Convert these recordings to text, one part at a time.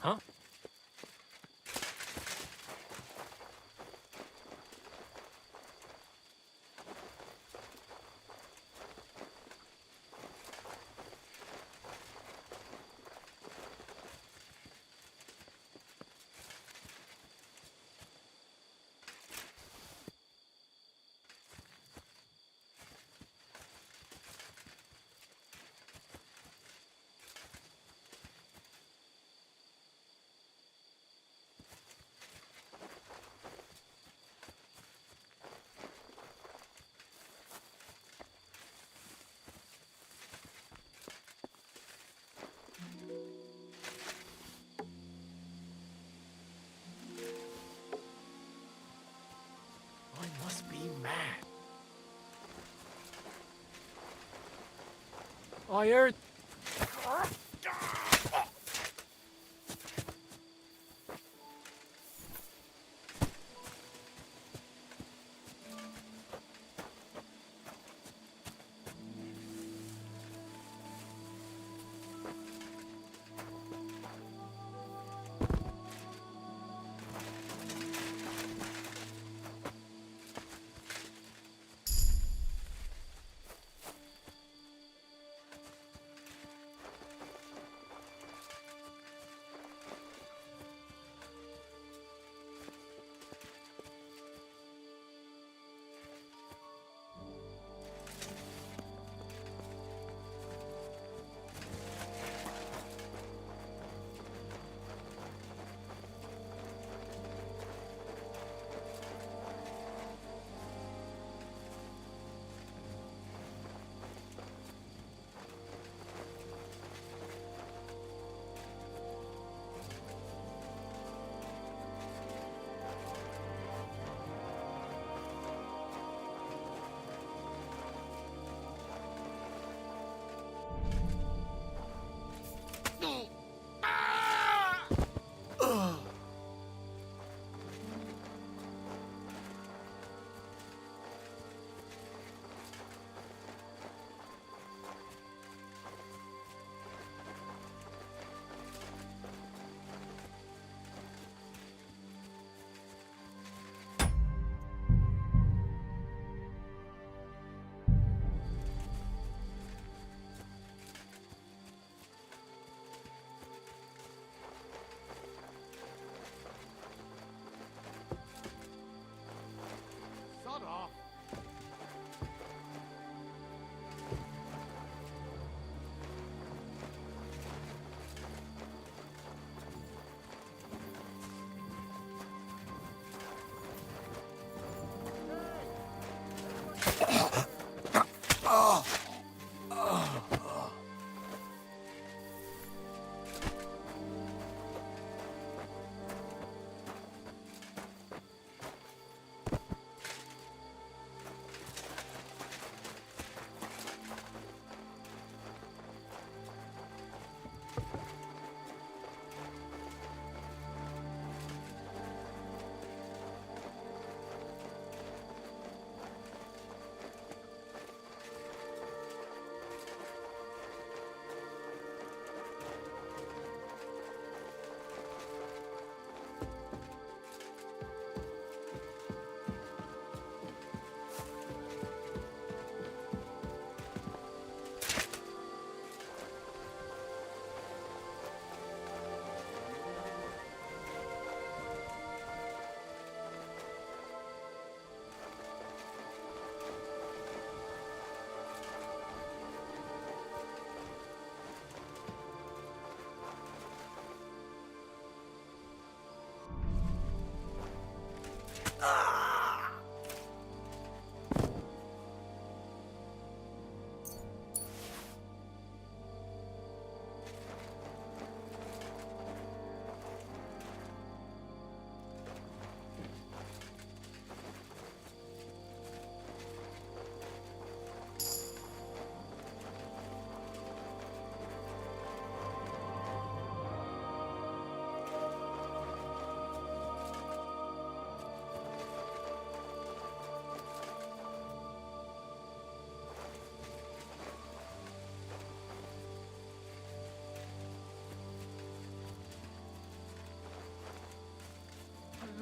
Huh? I must be mad. I heard.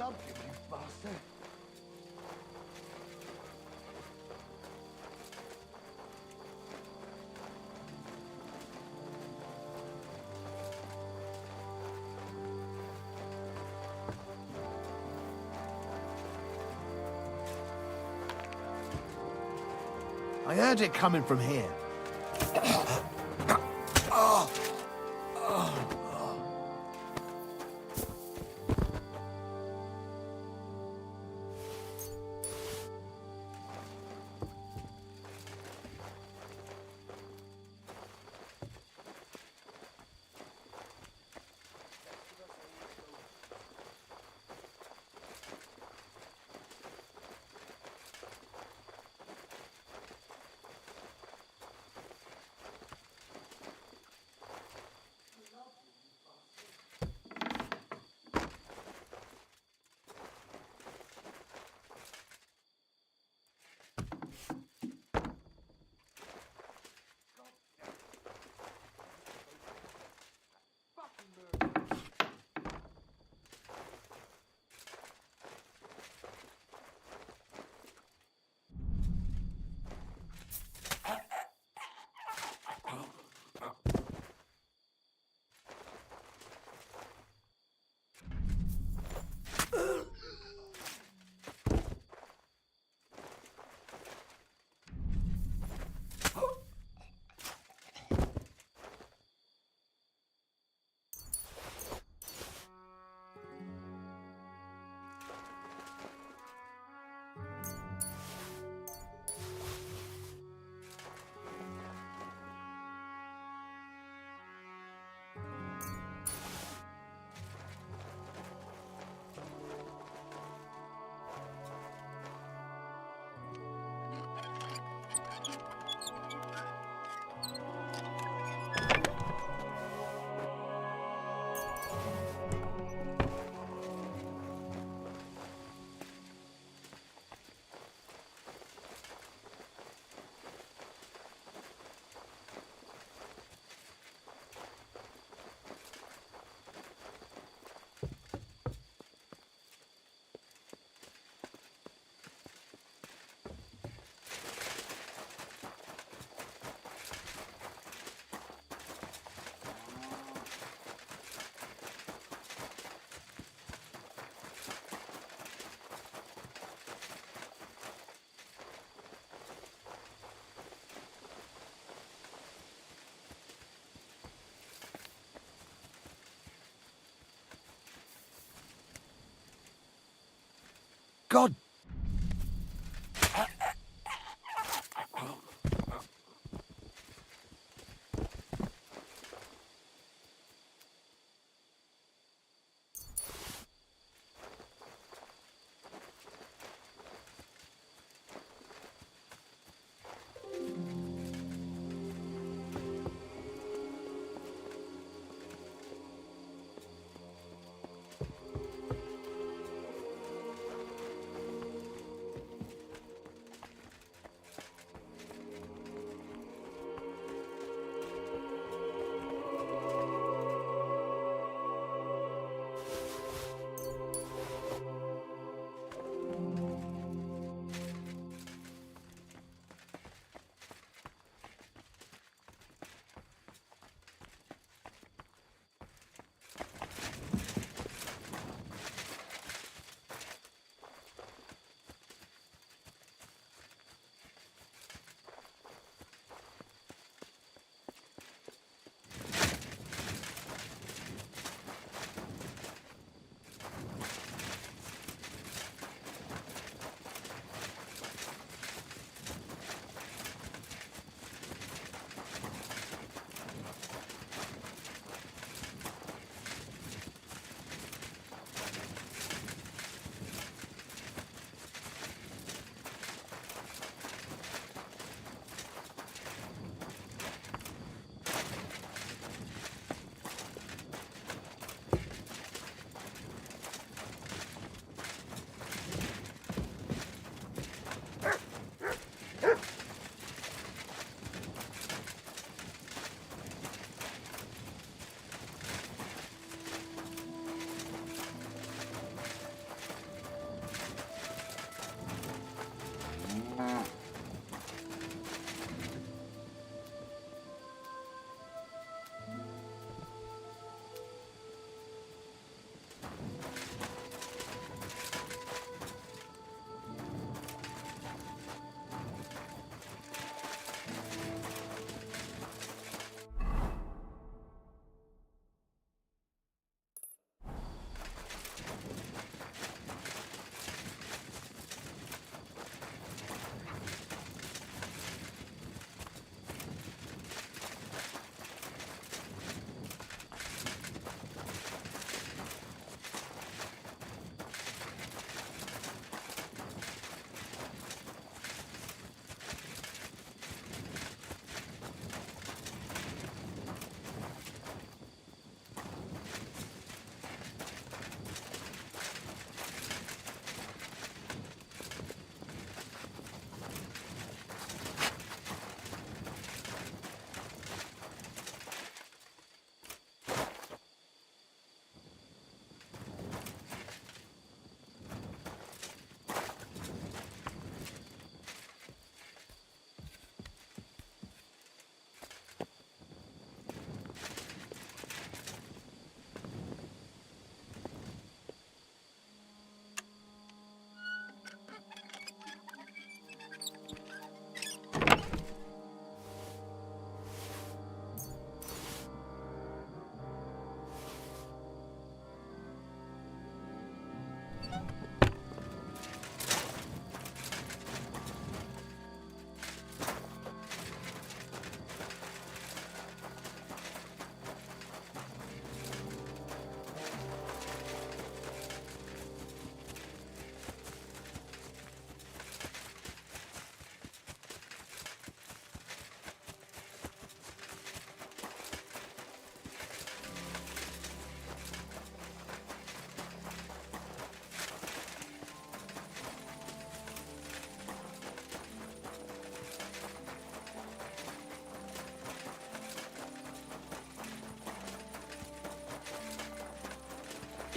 love you, you bastard. I heard it coming from here. God.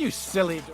You silly doggy.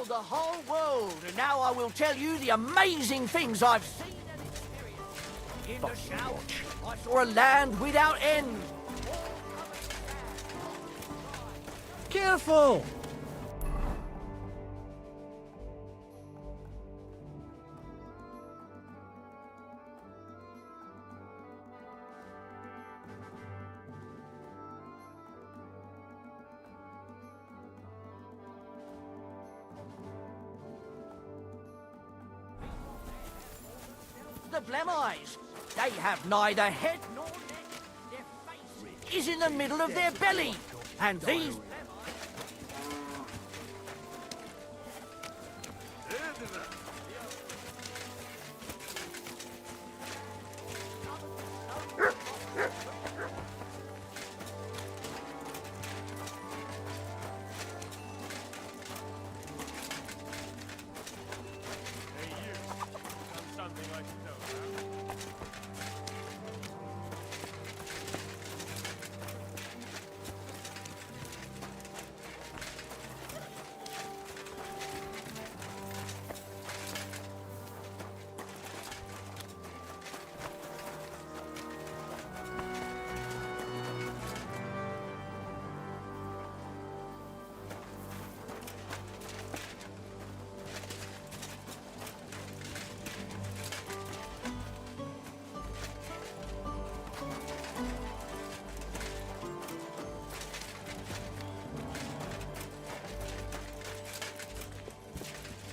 The whole world, and now I will tell you the amazing things I've seen and experienced. In the south, I saw a land without end. Careful! The Blemmeyes, they have neither head nor neck. Their face is in the middle of their belly. And these Blemmeyes...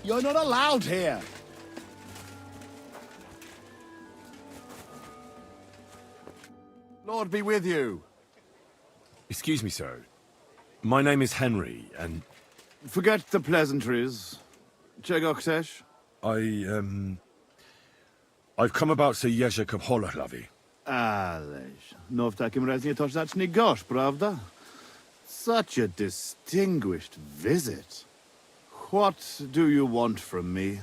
You're not allowed here. Lord be with you. Excuse me, sir. My name is Henry, and Forget the pleasantries. Czego chcesz? I've come about Sir Jerzy Kapolahlavi. Ależ, no w takim razie to zacznij gorzz, prawda? Such a distinguished visit. What do you want from me?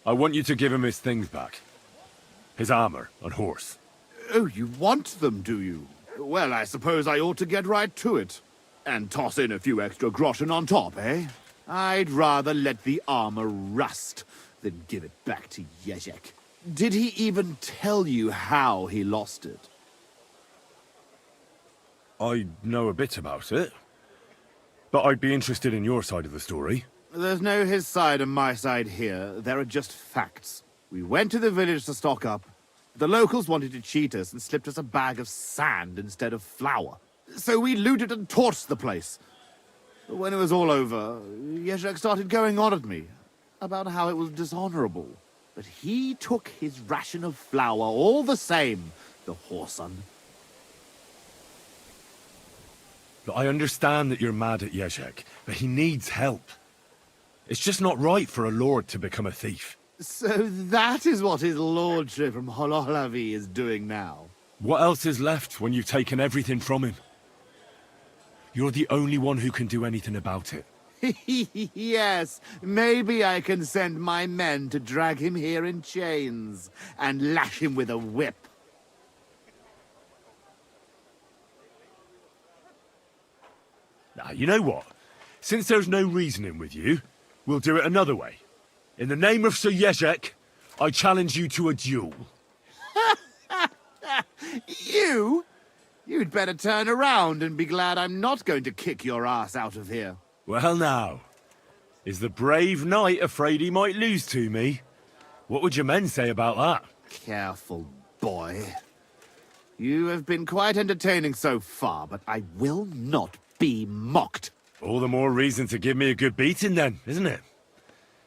I want you to give him his things back. His armor and horse. Oh, you want them, do you? Well, I suppose I ought to get right to it. And toss in a few extra groschen on top, eh? I'd rather let the armor rust than give it back to Jezek. Did he even tell you how he lost it? I know a bit about it. But I'd be interested in your side of the story. There's no his side and my side here. There are just facts. We went to the village to stock up. The locals wanted to cheat us and slipped us a bag of sand instead of flour. So we looted and torched the place. When it was all over, Yezhek started going on at me about how it was dishonorable. But he took his ration of flour all the same, the whoreson. Look, I understand that you're mad at Yezhek, but he needs help. It's just not right for a lord to become a thief. So that is what his lordship from Hololavi is doing now. What else is left when you've taken everything from him? You're the only one who can do anything about it. Yes, maybe I can send my men to drag him here in chains and lash him with a whip. Now, you know what? Since there's no reasoning with you, we'll do it another way. In the name of Sir Yezhek, I challenge you to a duel. You? You'd better turn around and be glad I'm not going to kick your ass out of here. Well now, is the brave knight afraid he might lose to me? What would your men say about that? Careful, boy. You have been quite entertaining so far, but I will not be mocked. All the more reason to give me a good beating then, isn't it?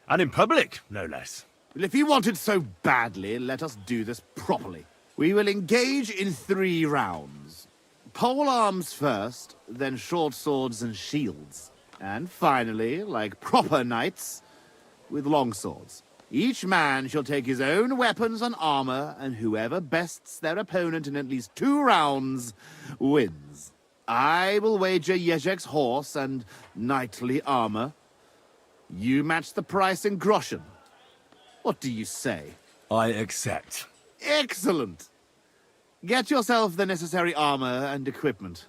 And in public, no less. Well, if you want it so badly, let us do this properly. We will engage in 3 rounds. Pole arms first, then short swords and shields. And finally, like proper knights, with long swords. Each man shall take his own weapons and armor, and whoever bests their opponent in at least 2 rounds wins. I will wager Yezhek's horse and knightly armor. You match the price in groschen. What do you say? I accept. Excellent! Get yourself the necessary armor and equipment.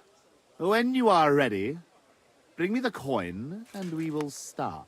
When you are ready, bring me the coin, and we will start.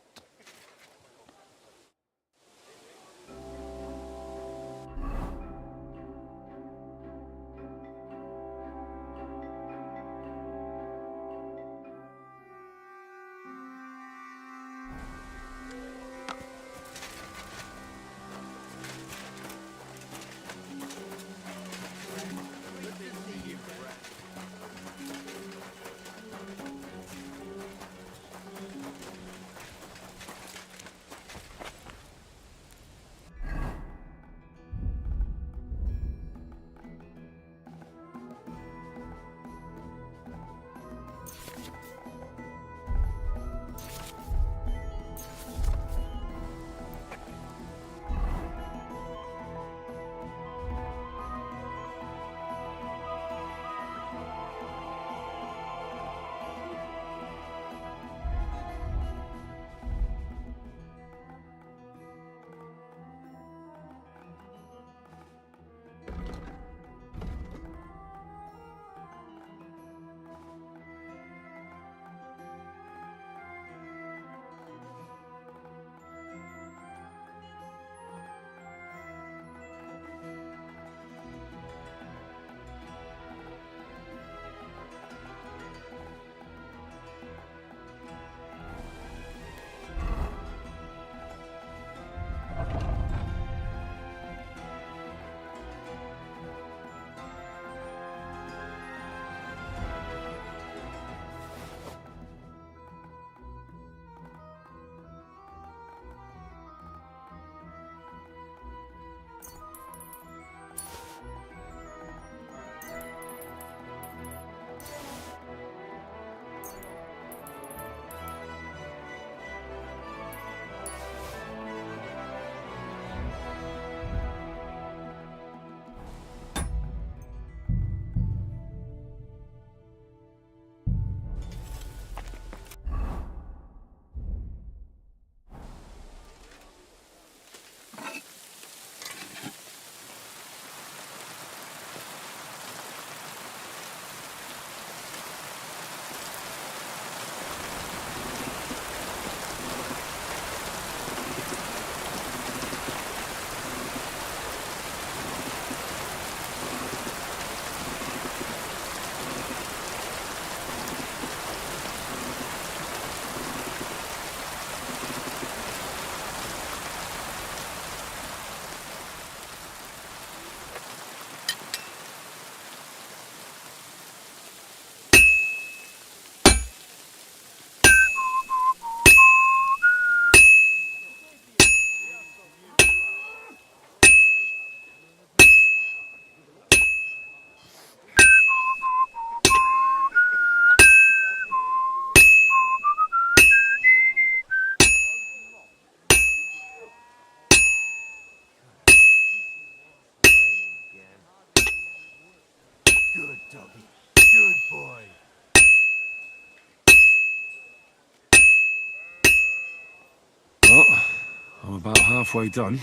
I'm about halfway done.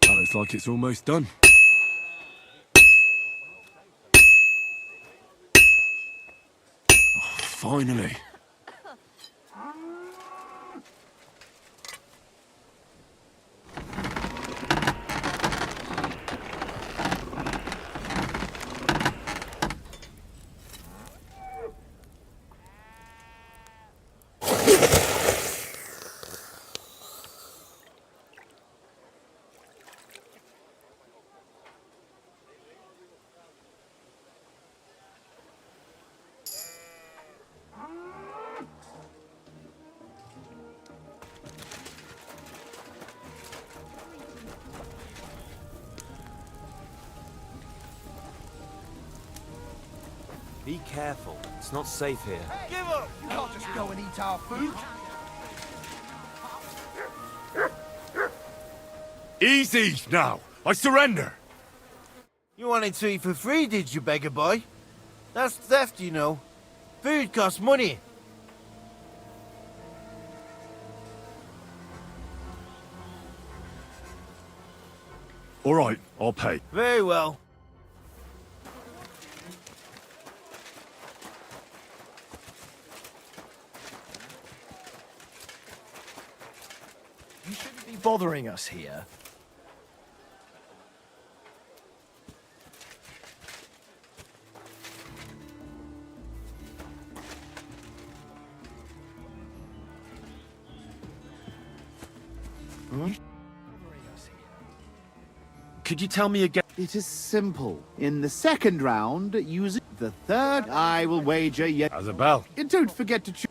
That looks like it's almost done. Oh, finally. Be careful. It's not safe here. Give up! You can't just go and eat our food. Easy now. I surrender. You wanted to eat for free, did you, beggar boy? That's theft, you know. Food costs money. All right, I'll pay. Very well. You shouldn't be bothering us here. Could you tell me again? It is simple. In the second round, using the third, I will wager yet. Isabel. And don't forget to choose.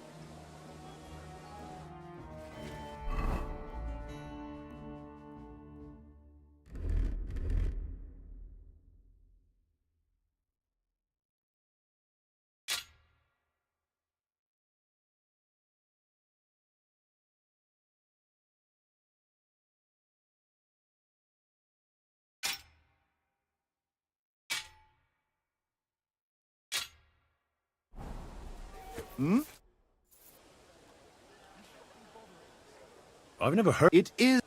I've never heard. It is.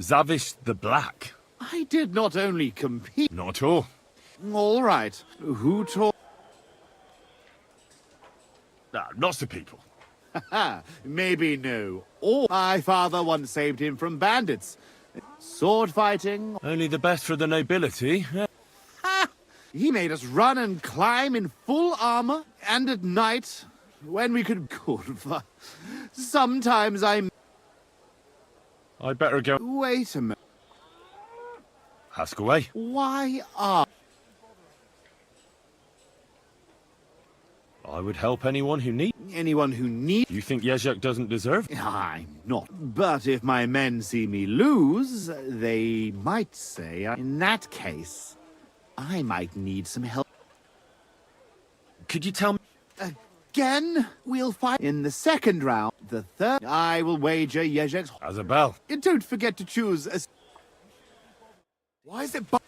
Zavish the Black. I did not only compete. Not at all. All right. Who taught? Lots of people. Maybe no. Or my father once saved him from bandits. Sword fighting. Only the best for the nobility. He made us run and climb in full armor, and at night, when we could. Good. Sometimes I'm. I'd better go. Wait a minute. Ask away. Why are? I would help anyone who needs. Anyone who needs. You think Yezhak doesn't deserve? I'm not. But if my men see me lose, they might say, in that case, I might need some help. Could you tell me? Again, we'll fight in the second round. The third, I will wager Yezhek's. Isabel. And don't forget to choose a. Why is it? You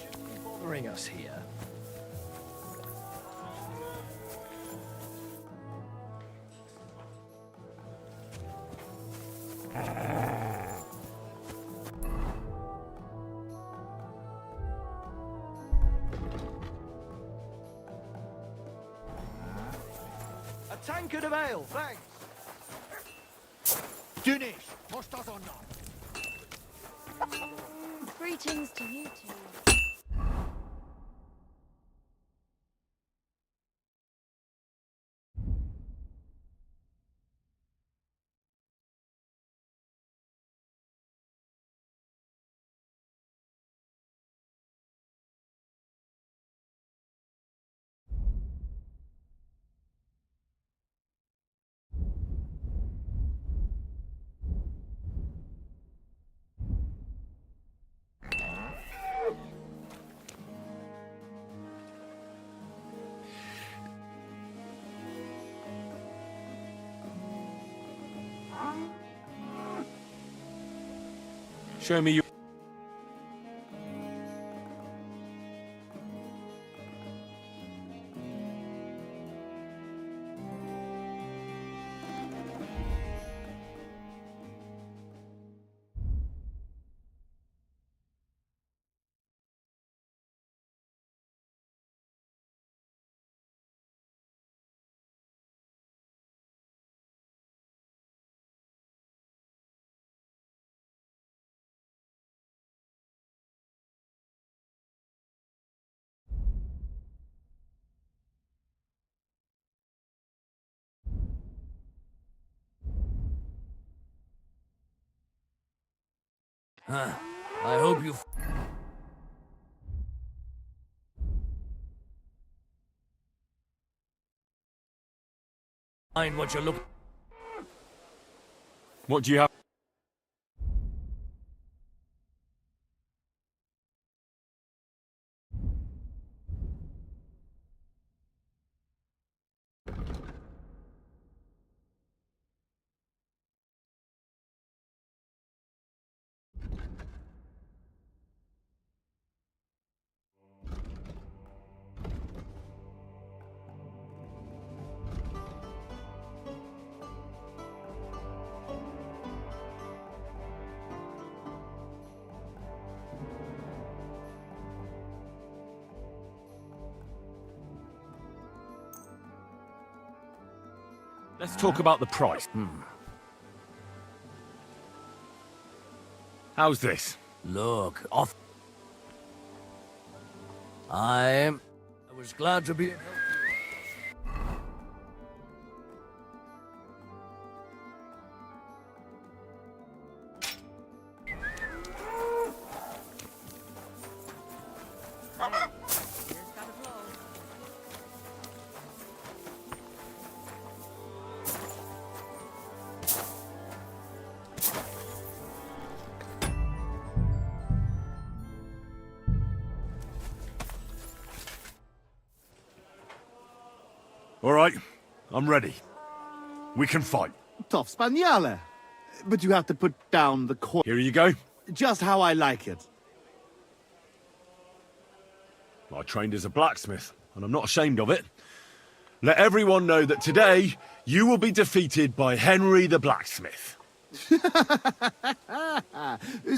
shouldn't be bothering us here. A tankard of ale, thanks. Dunish, postas or not? Greetings to you two. Show me your... I hope you find what you're looking. What do you have? Let's talk about the price. How's this? Look, off. I was glad to be of help. All right, I'm ready. We can fight. Tough Spaniale. But you have to put down the coin Here you go. just how I like it. I trained as a blacksmith, and I'm not ashamed of it. Let everyone know that today, you will be defeated by Henry the blacksmith.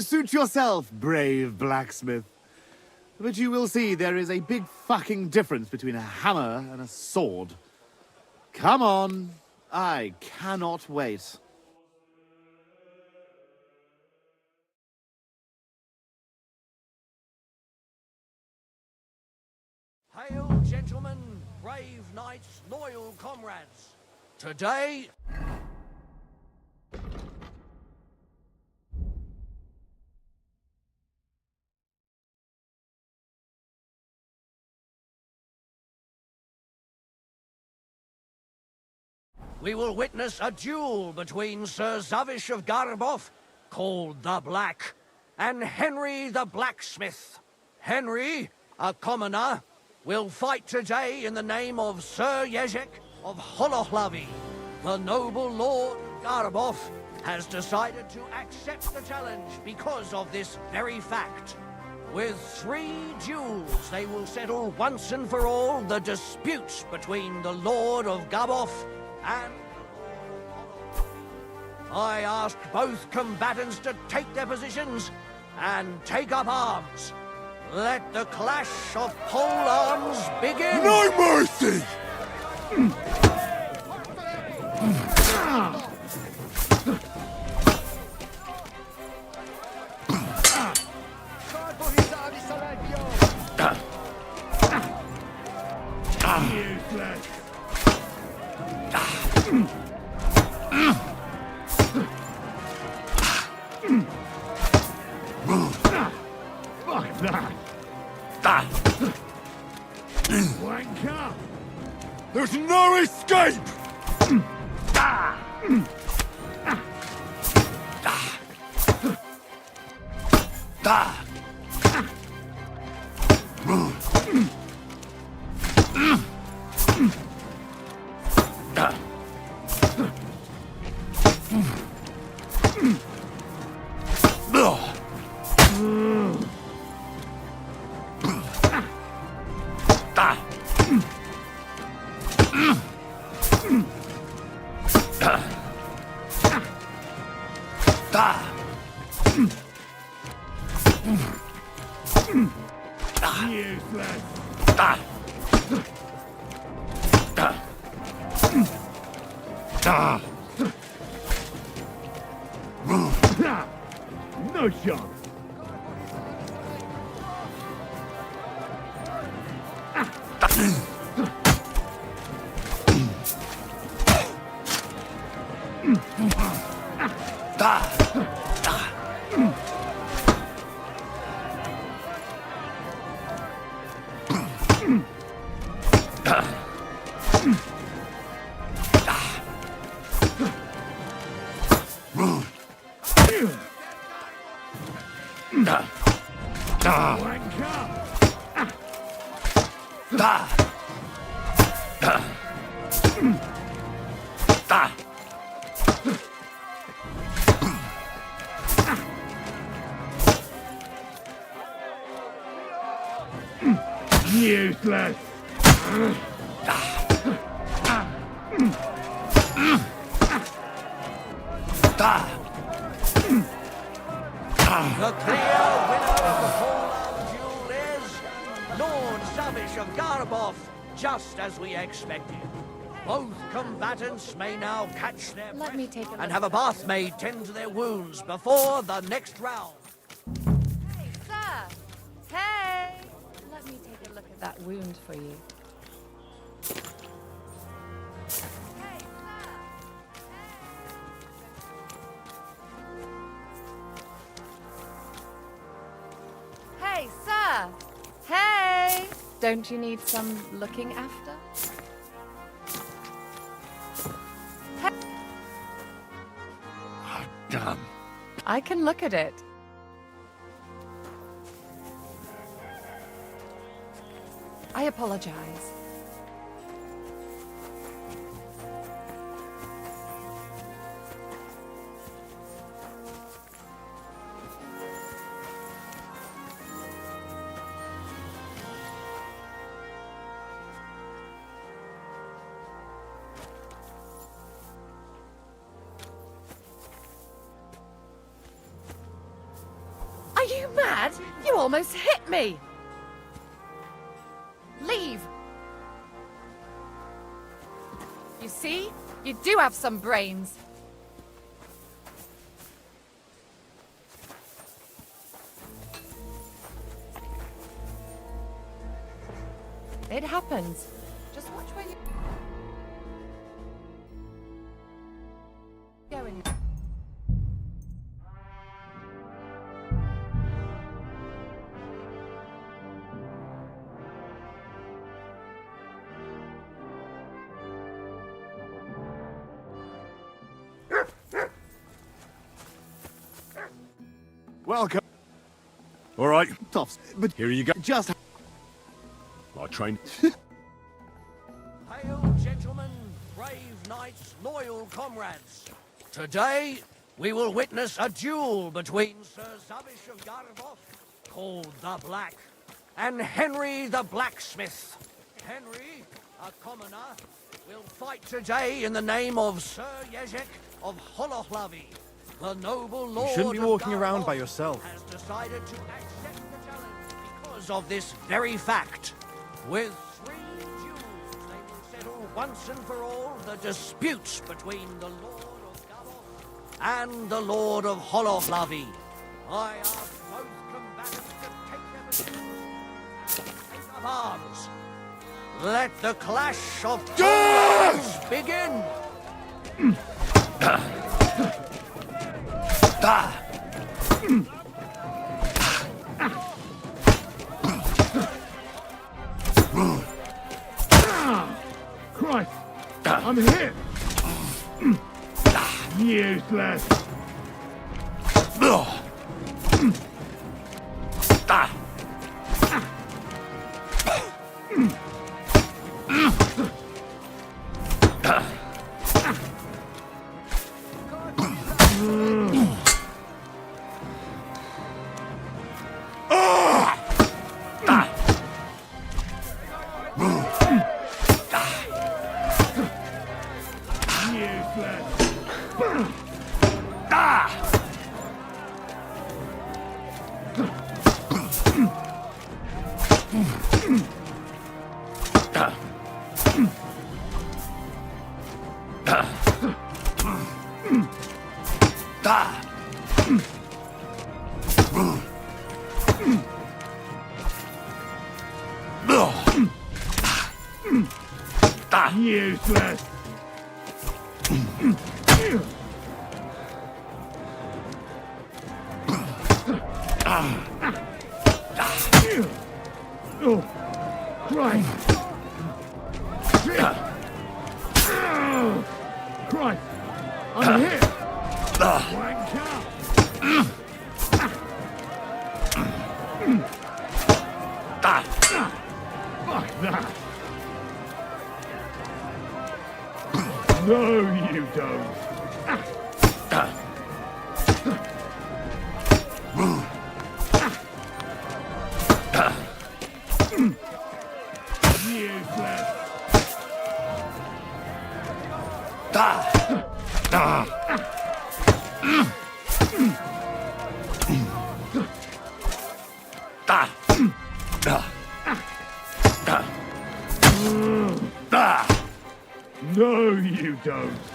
Suit yourself, brave blacksmith. But you will see there is a big fucking difference between a hammer and a sword. Come on. I cannot wait. Hail, gentlemen, brave knights, loyal comrades. Today, we will witness a duel between Sir Zavish of Garabov, called the Black, and Henry the Blacksmith. Henry, a commoner, will fight today in the name of Sir Jezek of Holohlavi. The noble Lord Garabov has decided to accept the challenge because of this very fact. With 3 duels, they will settle once and for all the dispute between the Lord of Gabov and the Lord of Holohlavi. I ask both combatants to take their positions and take up arms. Let the clash of pole arms begin! No mercy! Fuck that. Wanker. There's no escape! No chance. Useless. The clear winner of the full-arm duel is Lord Zavish of Garabov, just as we expected. Both combatants may now catch their breath Let me take a look and have a bath maid tend to their wounds before the next round. Hey, sir! Hey! Let me take a look at that wound for you. Hey, sir! Hey, sir! Hey! Don't you need some looking after? Damn. I can look at it. I apologize. Are you mad? You almost hit me! Leave! You see? You do have some brains. It happens. Just watch where you... going. Welcome. All right, Tops, but here you go. just I trained. Hail, gentlemen, brave knights, loyal comrades. Today, we will witness a duel between Sir Zavish of Garabov, called the Black, and Henry the Blacksmith. Henry, a commoner, will fight today in the name of Sir Yezhek of Holohlavi. The noble lord shouldn't be of walking around by Garabov yourself. has decided to accept the challenge because of this very fact. With 3 duels, they will settle once and for all the disputes between the Lord of Garabov and the Lord of Holohlavi. I ask both combatants to take their positions and take up arms. Let the clash of arms begin. Christ! I'm hit! Useless! Useless. Oh, Christ! Christ! I'm hit! Wanker! Fuck that! No, you don't! Useless! No, you don't.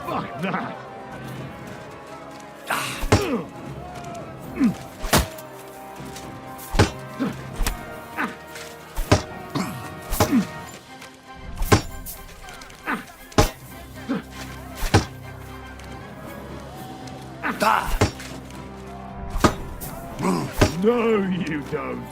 Fuck that. No, you don't.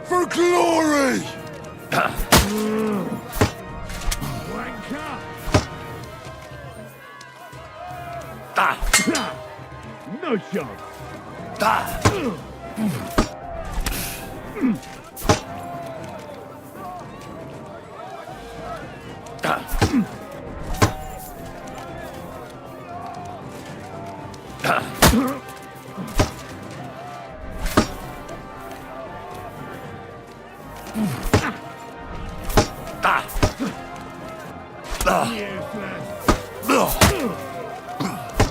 For glory! Wanker! No shot.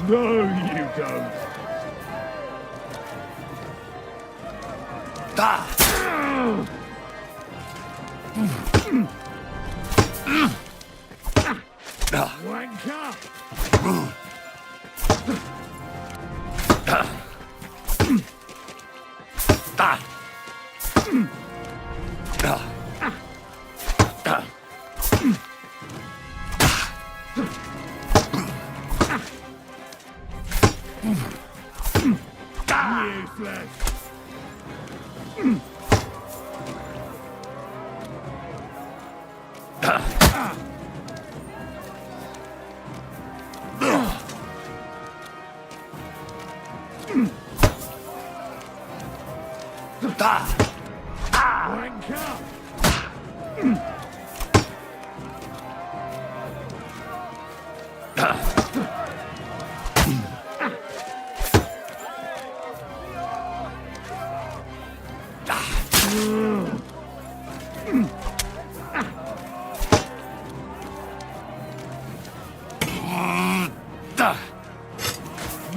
No, you don't. Wanker! Useless. Wanker!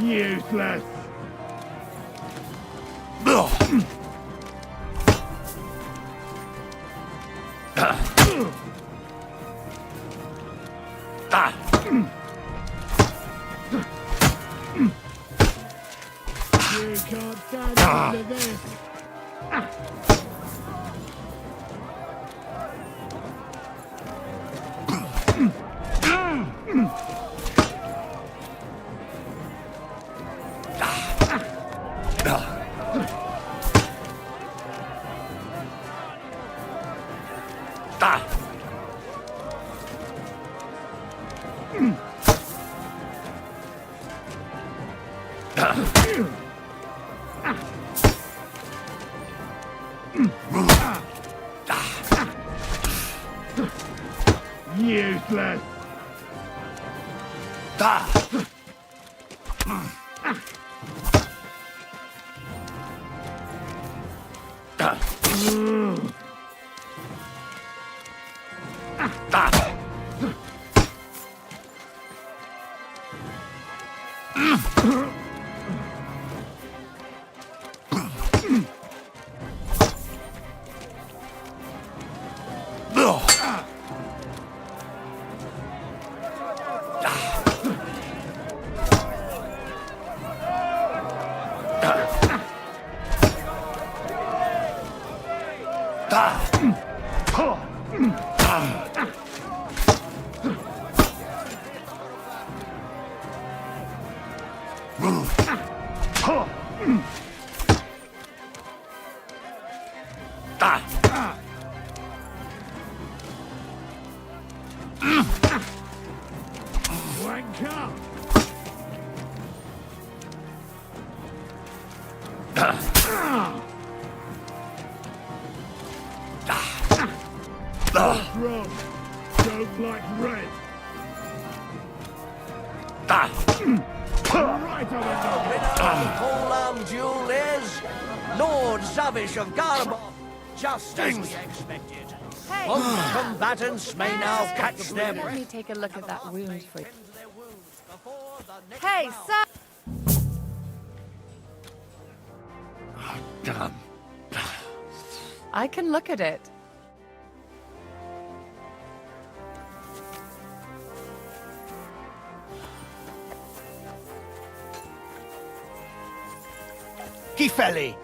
Useless. You can't stand under this. Useless. Don't like red. Right over The full-arm duel is Lord Zavish of Garabov, just as we expected. Hey, Both combatants may now catch their let breath. me take a look at that wound for you. Tend to their wounds before the next Hey, round. sir! Damn. I can look at it. Kifeli!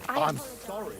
I'm sorry.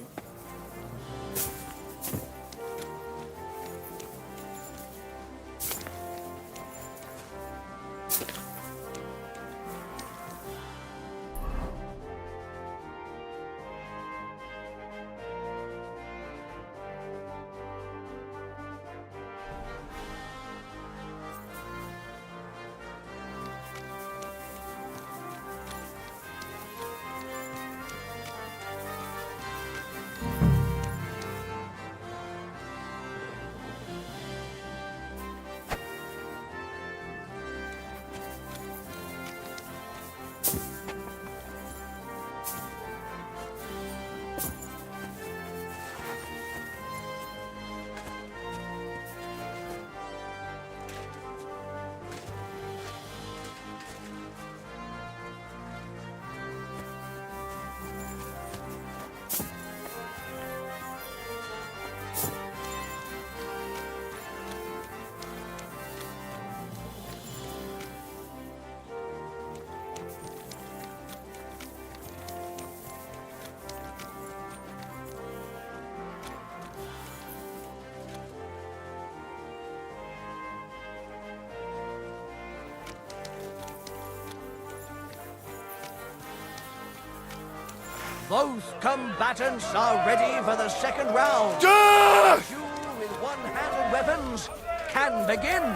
Both combatants are ready for the second round. Ah! Duel with one-handed weapons can begin.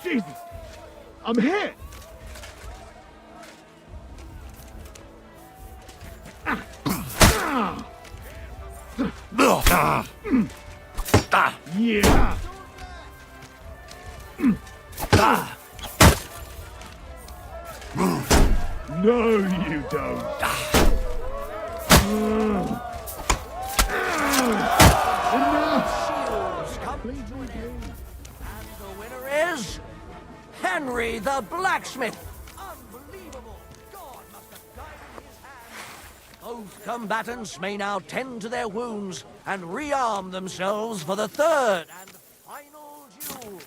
Jesus, I'm hit. Yeah. No, you don't. Shields come to an end. And the winner is Henry the Blacksmith. Unbelievable. God must have guided his hand. Both combatants may now tend to their wounds and rearm themselves for the third and final duel.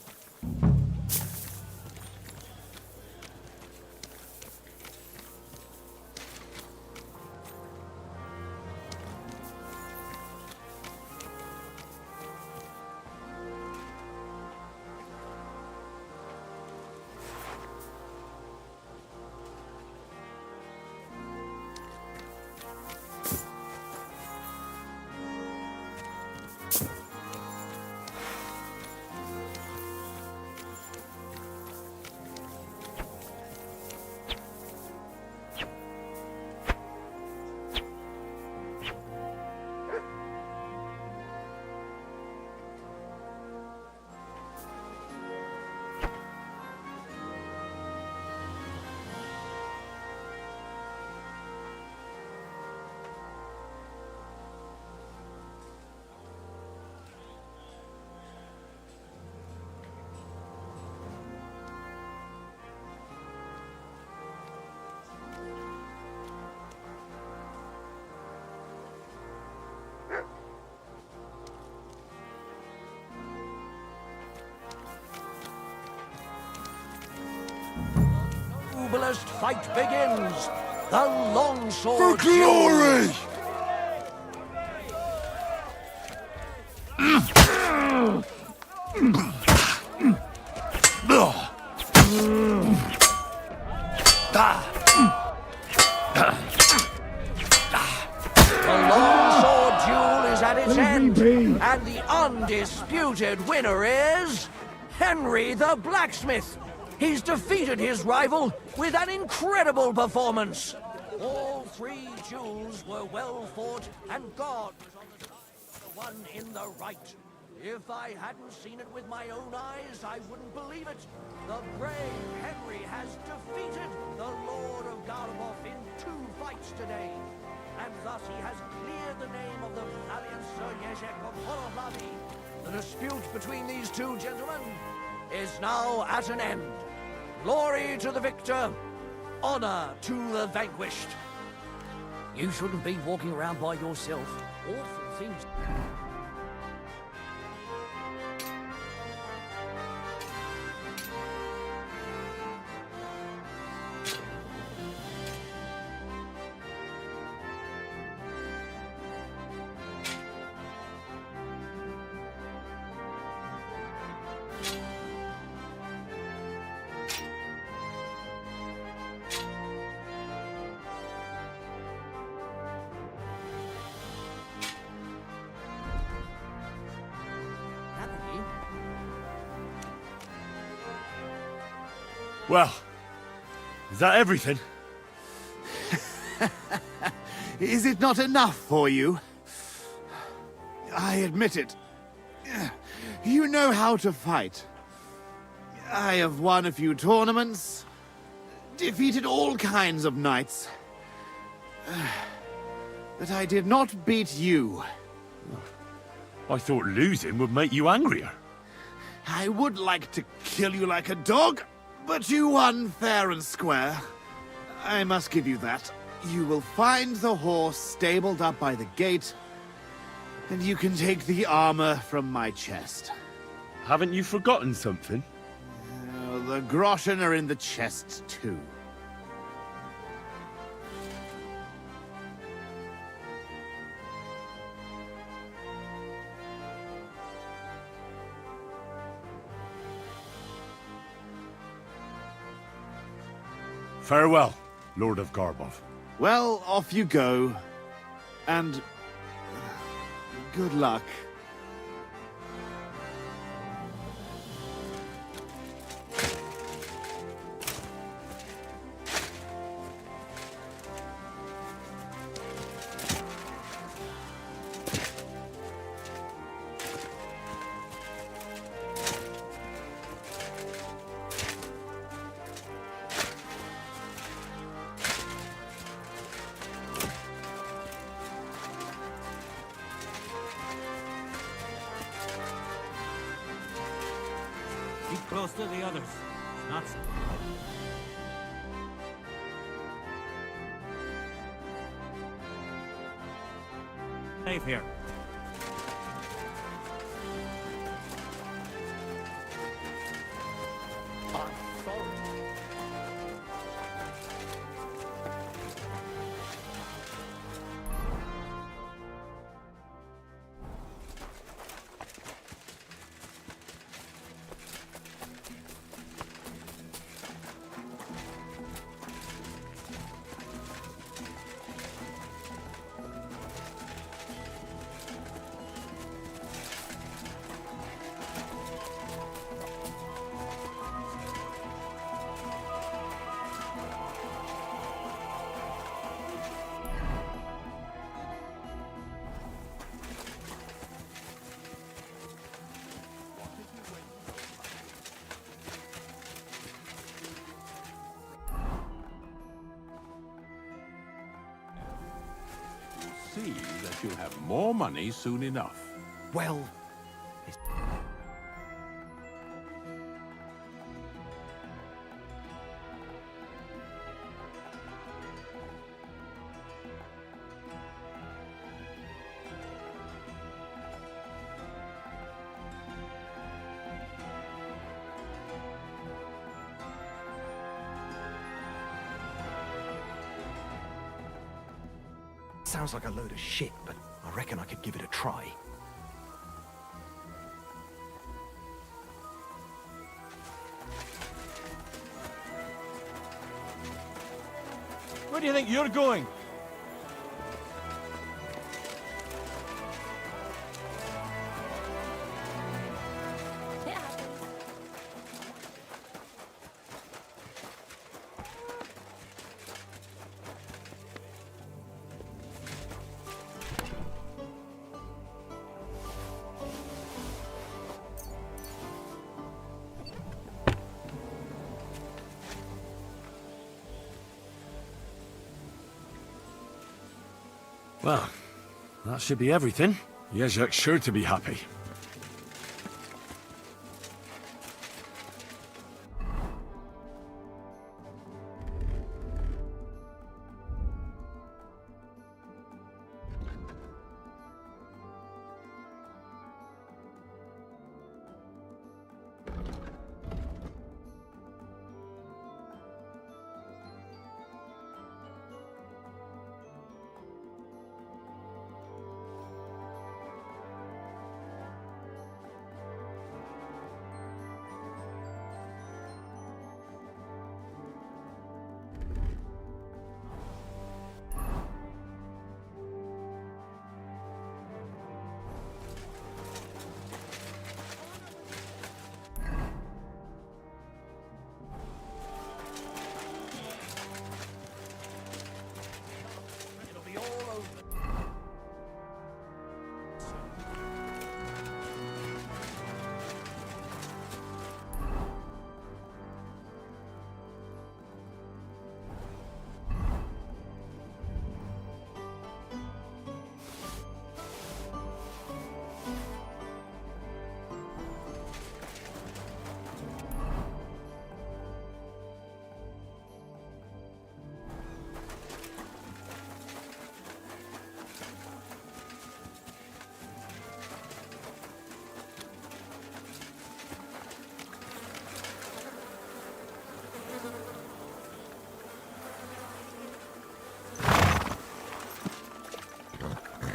noblest fight begins. The longsword For glory! The longsword duel is at its end, and the undisputed winner is Henry the Blacksmith. He's defeated his rival with an incredible performance. All three duels were well fought, and God was on the side of the one in the right. If I hadn't seen it with my own eyes, I wouldn't believe it. The brave Henry has defeated the Lord of Garboff in 2 fights today. And thus he has cleared the name of the valiant Sir Jezek of Horoflavi. The dispute between these two gentlemen is now at an end. Glory to the victor, honor to the vanquished. You shouldn't be walking around by yourself. Awful things. Well, is that everything? Is it not enough for you? I admit it. You know how to fight. I have won a few tournaments, defeated all kinds of knights. But I did not beat you. I thought losing would make you angrier. I would like to kill you like a dog, but you won fair and square. I must give you that. You will find the horse stabled up by the gate, and you can take the armor from my chest. Haven't you forgotten something? The groschen are in the chest, too. Farewell, Lord of Garboff. Well, off you go. And good luck. Keep close to the others. Not safe here. See that you'll have more money soon enough. Well, Sounds like a load of shit, but I reckon I could give it a try. Where do you think you're going? Well, that should be everything. Jezek's sure to be happy.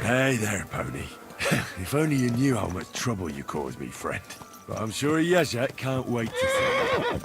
Hey there, Pony. If only you knew how much trouble you caused me, friend. But I'm sure Jezek can't wait to see you.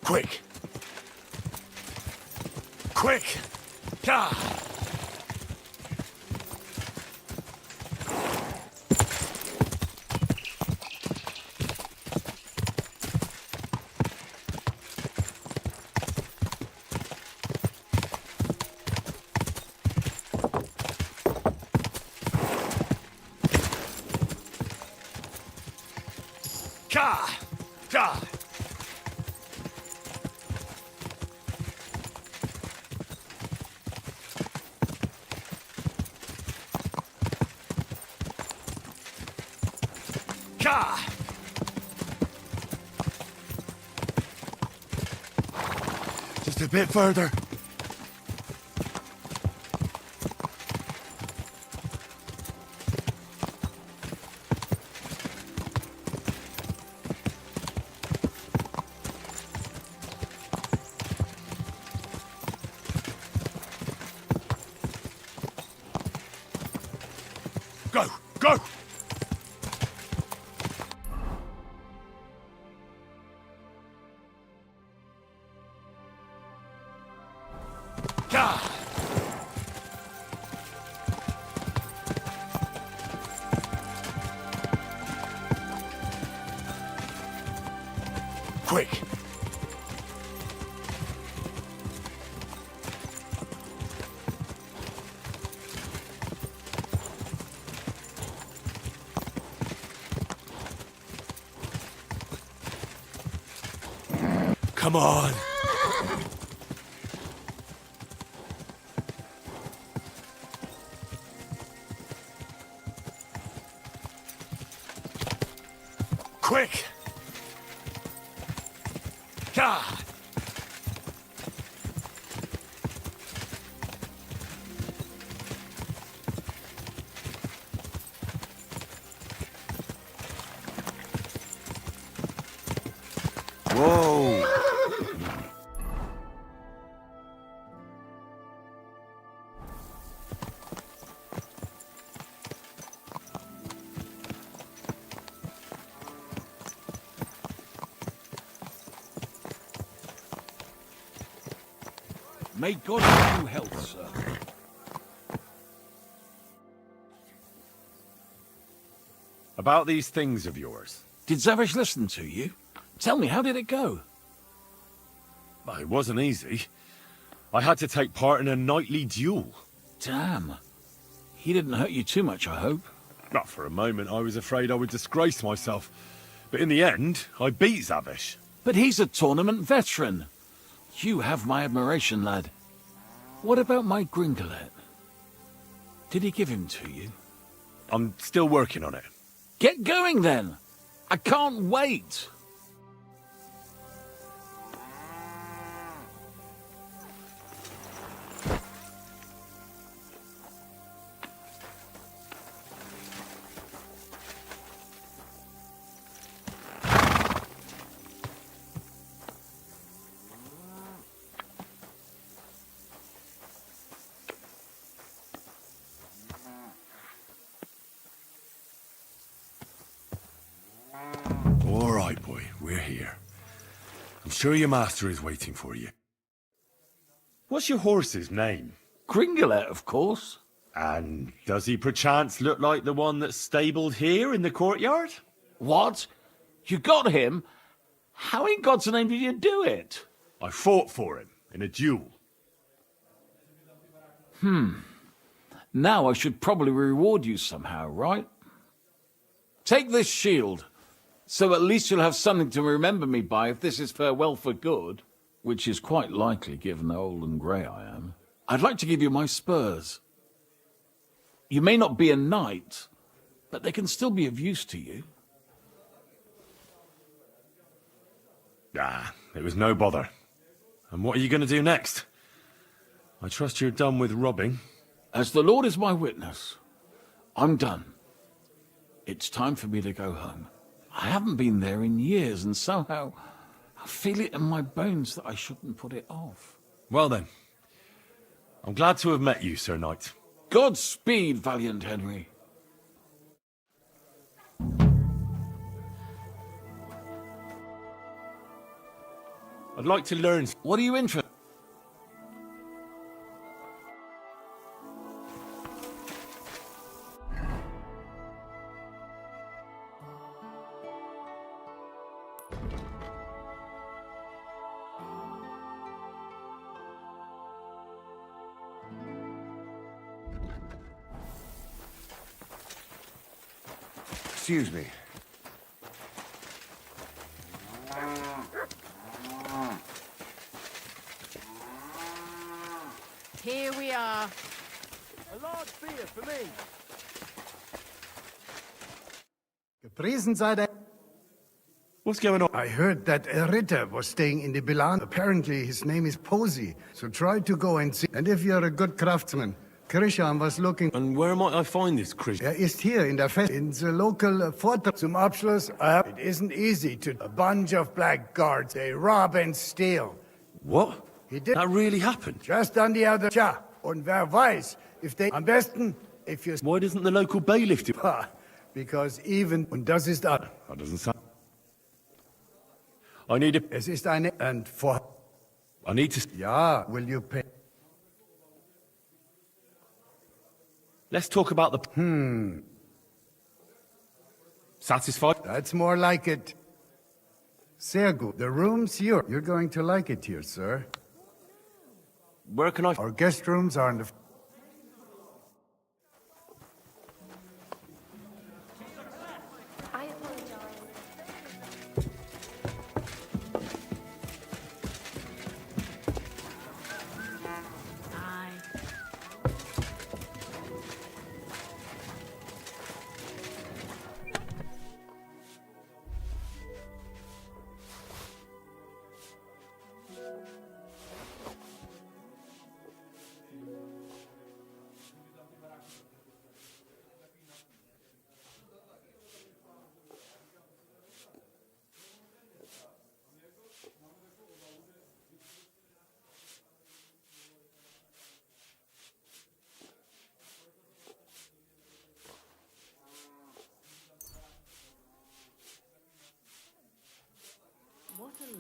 Quick! Quick! Gah! Gah! Gah! Gah! Just a bit further. Go! Go! Gah! Quick! Come on! God! Whoa! May God give you health, sir. About these things of yours. Did Zavish listen to you? Tell me, how did it go? Well, it wasn't easy. I had to take part in a nightly duel. Damn. He didn't hurt you too much, I hope. Not for a moment, I was afraid I would disgrace myself. But in the end, I beat Zavish. But he's a tournament veteran. You have my admiration, lad. What about my Gringolet? Did he give him to you? I'm still working on it. Get going, then. I can't wait. All right, boy, we're here. I'm sure your master is waiting for you. What's your horse's name? Gringolet, of course. And does he perchance look like the one that's stabled here in the courtyard? What? You got him? How in God's name did you do it? I fought for him in a duel. Now I should probably reward you somehow, right? Take this shield, so at least you'll have something to remember me by if this is farewell for good, which is quite likely given how old and grey I am. I'd like to give you my spurs. You may not be a knight, but they can still be of use to you. Ah, it was no bother. And what are you going to do next? I trust you're done with robbing. As the Lord is my witness, I'm done. It's time for me to go home. I haven't been there in years, and somehow I feel it in my bones that I shouldn't put it off. Well then, I'm glad to have met you, Sir Knight. Godspeed, valiant Henry. I'd like to learn... What are you interested in? Excuse me. Here we are. A large beer for me. Gepriesen sei der... What's going on? I heard that a Ritter was staying in the Bilan. Apparently his name is Posey, so try to go and see. And if you're a good craftsman, Krishan was looking... And where might I find this Christian? Ist hier in der Fest... in the local fortress. Zum Abschluss, it isn't easy to... A bunch of blackguards, they rob and steal. What? He did... That really happened? Just on the other... Tja, und wer weiß, if they... Am besten, if you... Why doesn't the local bailiff do... Because even... Und das ist... That doesn't sound... I need a... Es ist eine... And for... I need to... Ja, will you pay... Let's talk about the... Satisfied? That's more like it. Sehr gut. The room's yours. You're going to like it here, sir. Where can I... Our guest rooms are in the... I apologize.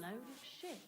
load of shit.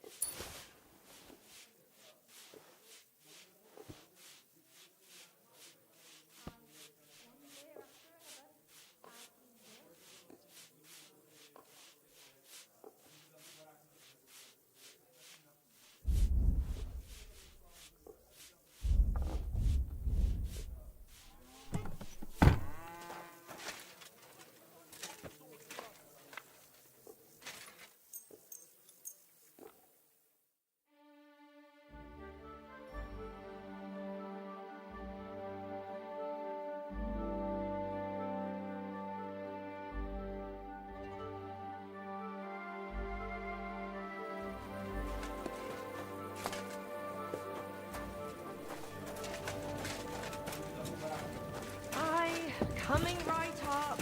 Coming right up.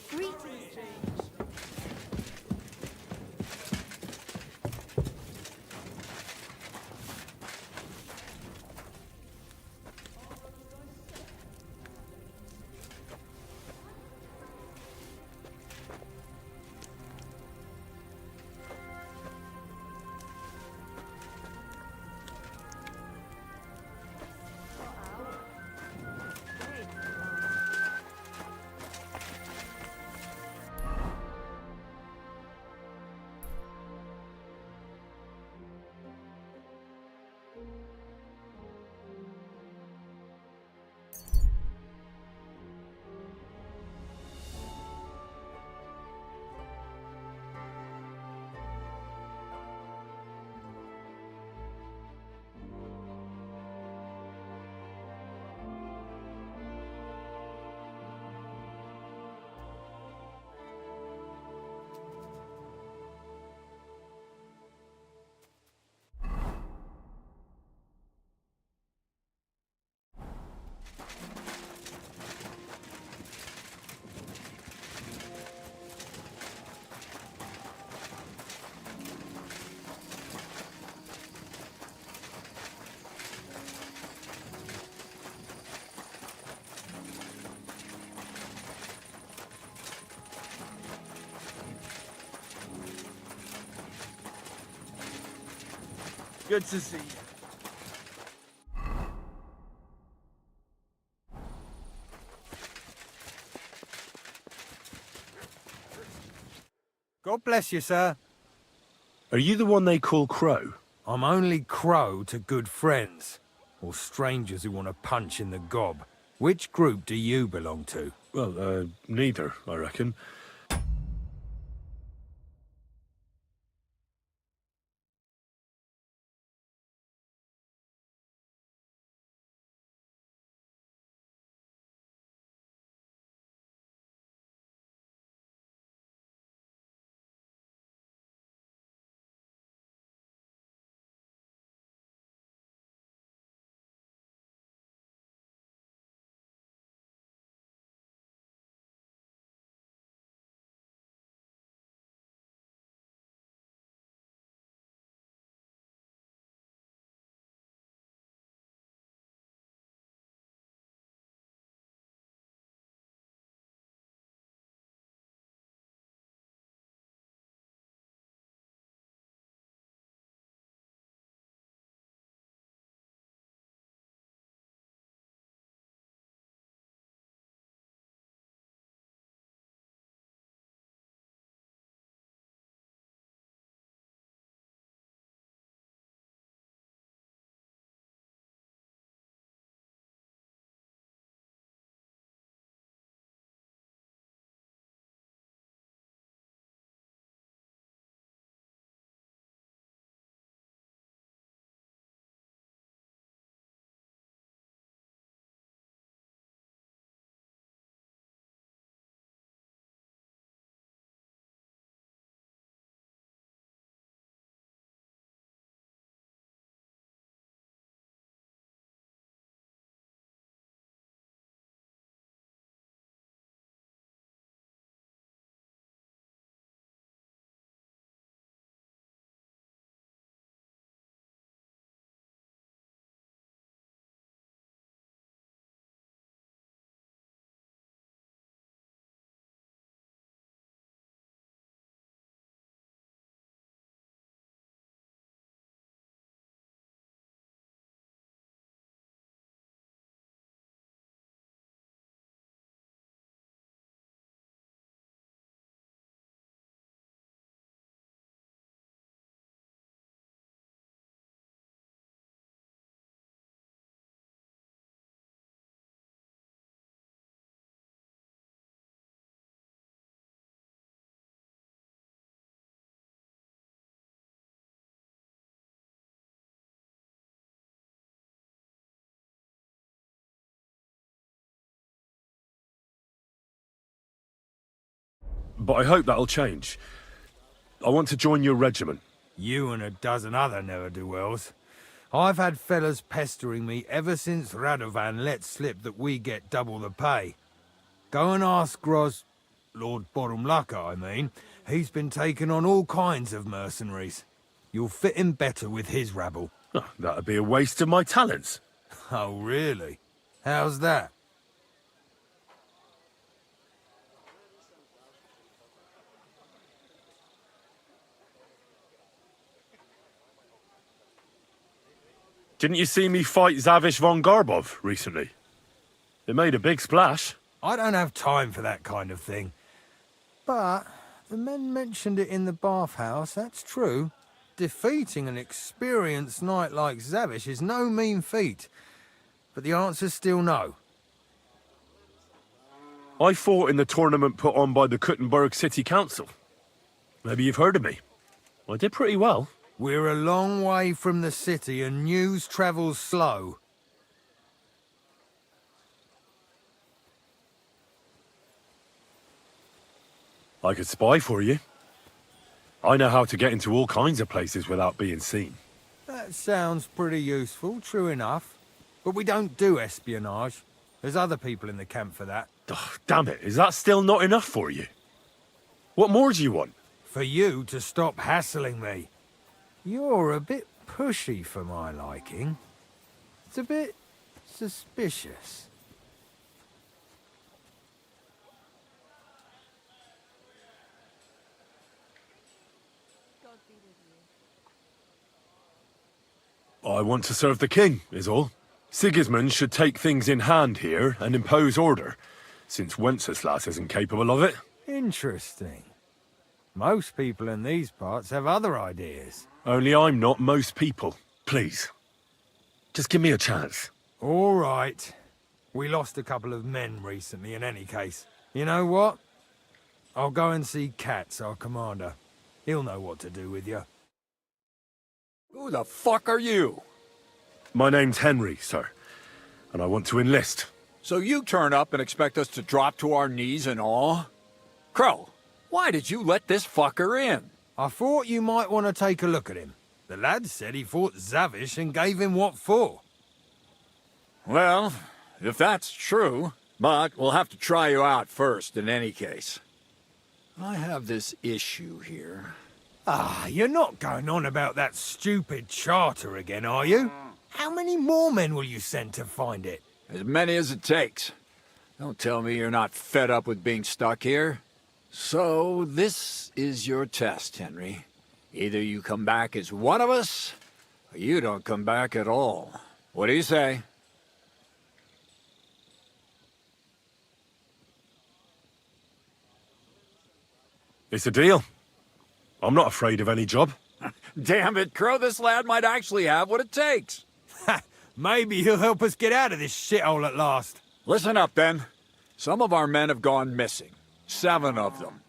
Greetings, James. Good to see you. God bless you, sir. Are you the one they call Crow? I'm only Crow to good friends, or strangers who want to punch in the gob. Which group do you belong to? Well, neither, I reckon. but I hope that'll change. I want to join your regiment. You and a dozen other ne'er-do-wells. I've had fellas pestering me ever since Radovan let slip that we get double the pay. Go and ask Lord Borumlaka, I mean. He's been taking on all kinds of mercenaries. You'll fit in better with his rabble. Oh, that'd be a waste of my talents. Oh, really? How's that? Didn't you see me fight Zavish von Garbov recently? It made a big splash. I don't have time for that kind of thing. But the men mentioned it in the bathhouse, that's true. Defeating an experienced knight like Zavish is no mean feat. But the answer's still no. I fought in the tournament put on by the Kuttenberg City Council. Maybe you've heard of me. I did pretty well. We're a long way from the city and news travels slow. I could spy for you. I know how to get into all kinds of places without being seen. That sounds pretty useful, true enough. But we don't do espionage. There's other people in the camp for that. Oh, damn it, is that still not enough for you? What more do you want? For you to stop hassling me. You're a bit pushy for my liking. It's a bit suspicious. I want to serve the king, is all. Sigismund should take things in hand here and impose order, since Wenceslas isn't capable of it. Interesting. Most people in these parts have other ideas. Only I'm not most people. Please. Just give me a chance. All right. We lost a couple of men recently in any case. You know what? I'll go and see Katz, our commander. He'll know what to do with you. Who the fuck are you? My name's Henry, sir, and I want to enlist. So you turn up and expect us to drop to our knees in awe? Crow, why did you let this fucker in? I thought you might want to take a look at him. The lad said he fought Zavish and gave him what for. Well, if that's true, but we'll have to try you out first in any case. I have this issue here. Ah, you're not going on about that stupid charter again, are you? How many more men will you send to find it? As many as it takes. Don't tell me you're not fed up with being stuck here. So, this is your test, Henry. Either you come back as one of us, or you don't come back at all. What do you say? It's a deal. I'm not afraid of any job. Damn it, Crow, this lad might actually have what it takes. Ha! Maybe he'll help us get out of this shithole at last. Listen up, then. Some of our men have gone missing. 7 of them.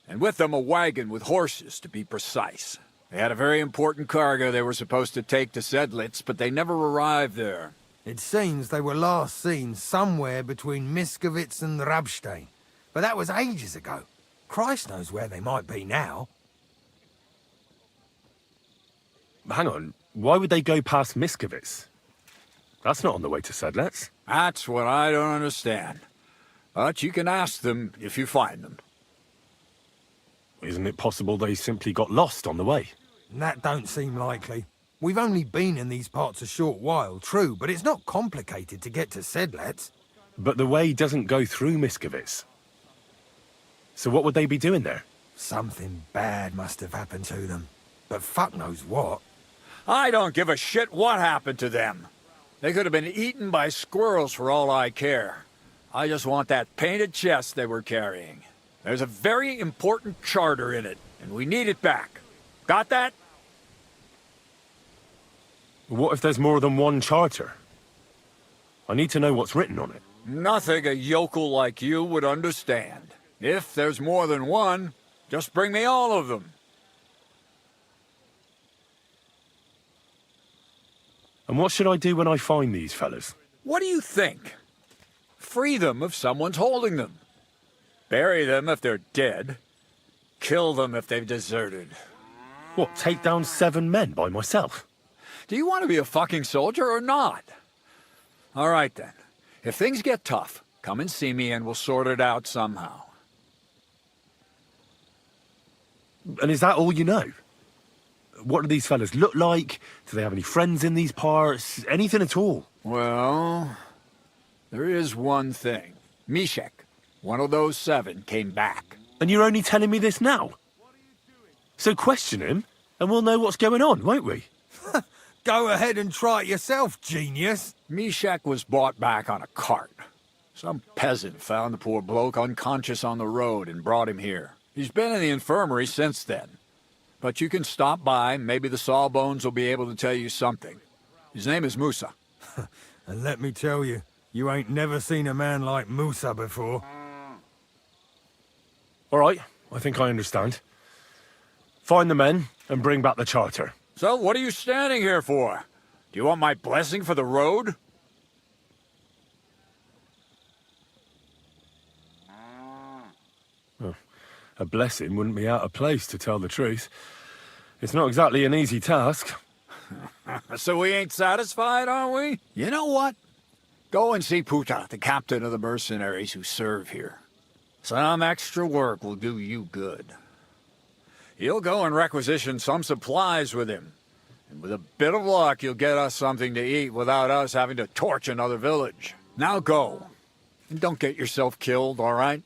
And with them a wagon with horses, to be precise. They had a very important cargo they were supposed to take to Sedlitz, but they never arrived there. It seems they were last seen somewhere between Miskovitz and Rabstein. But that was ages ago. Christ knows where they might be now. Hang on, why would they go past Miskovitz? That's not on the way to Sedlitz. That's what I don't understand. But you can ask them if you find them. Isn't it possible they simply got lost on the way? That don't seem likely. We've only been in these parts a short while, true, but it's not complicated to get to Sedlitz. But the way doesn't go through Miskovitz. So what would they be doing there? Something bad must have happened to them. But fuck knows what. I don't give a shit what happened to them. They could have been eaten by squirrels for all I care. I just want that painted chest they were carrying. There's a very important charter in it, and we need it back. Got that? What if there's more than one charter? I need to know what's written on it. Nothing a yokel like you would understand. If there's more than one, just bring me all of them. And what should I do when I find these fellas? What do you think? Free them if someone's holding them. Bury them if they're dead. Kill them if they've deserted. What, take down 7 men by myself? Do you want to be a fucking soldier or not? All right then. If things get tough, come and see me and we'll sort it out somehow. And is that all you know? What do these fellas look like? Do they have any friends in these parts? Anything at all? Well, there is one thing. Mishek, one of those 7, came back. And you're only telling me this now? So question him, and we'll know what's going on, won't we? Go ahead and try it yourself, genius. Mishek was brought back on a cart. Some peasant found the poor bloke unconscious on the road and brought him here. He's been in the infirmary since then. But you can stop by, maybe the Sawbones will be able to tell you something. His name is Musa. And let me tell you, you ain't never seen a man like Musa before. All right, I think I understand. Find the men and bring back the charter. So what are you standing here for? Do you want my blessing for the road? Oh, a blessing wouldn't be out of place, to tell the truth. It's not exactly an easy task. So we ain't satisfied, are we? You know what? Go and see Puta, the captain of the mercenaries who serve here. Some extra work will do you good. He'll go and requisition some supplies with him. And with a bit of luck, you'll get us something to eat without us having to torch another village. Now go. And don't get yourself killed, all right?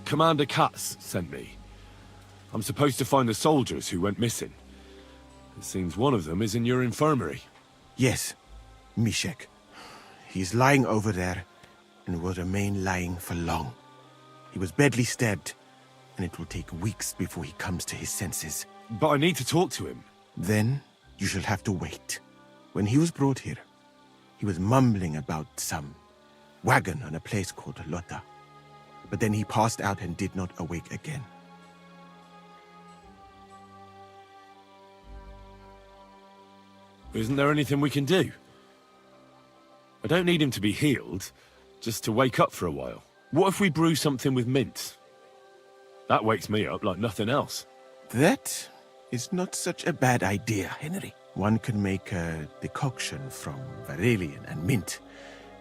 Commander Katz sent me. I'm supposed to find the soldiers who went missing. It seems one of them is in your infirmary. Yes, Mishek. He's lying over there, and will remain lying for long. He was badly stabbed, and it will take weeks before he comes to his senses. But I need to talk to him. Then you shall have to wait. When he was brought here, he was mumbling about some wagon on a place called Lota. But then he passed out and did not awake again. Isn't there anything we can do? I don't need him to be healed, just to wake up for a while. What if we brew something with mint? That wakes me up like nothing else. That is not such a bad idea, Henry. One can make a decoction from Varelian and mint,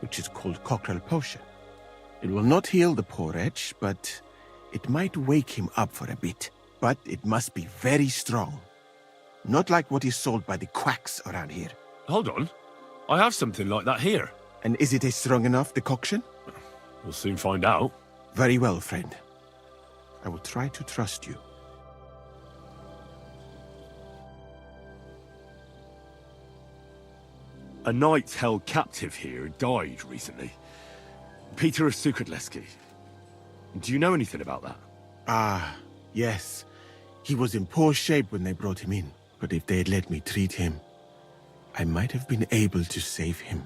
which is called Cockrell Potion. It will not heal the poor wretch, but it might wake him up for a bit. But it must be very strong. Not like what is sold by the quacks around here. Hold on. I have something like that here. And is it a strong enough decoction? We'll soon find out. Very well, friend. I will try to trust you. A knight held captive here died recently. Peter of Sukadleski. Do you know anything about that? Ah, yes. He was in poor shape when they brought him in. But if they had let me treat him, I might have been able to save him.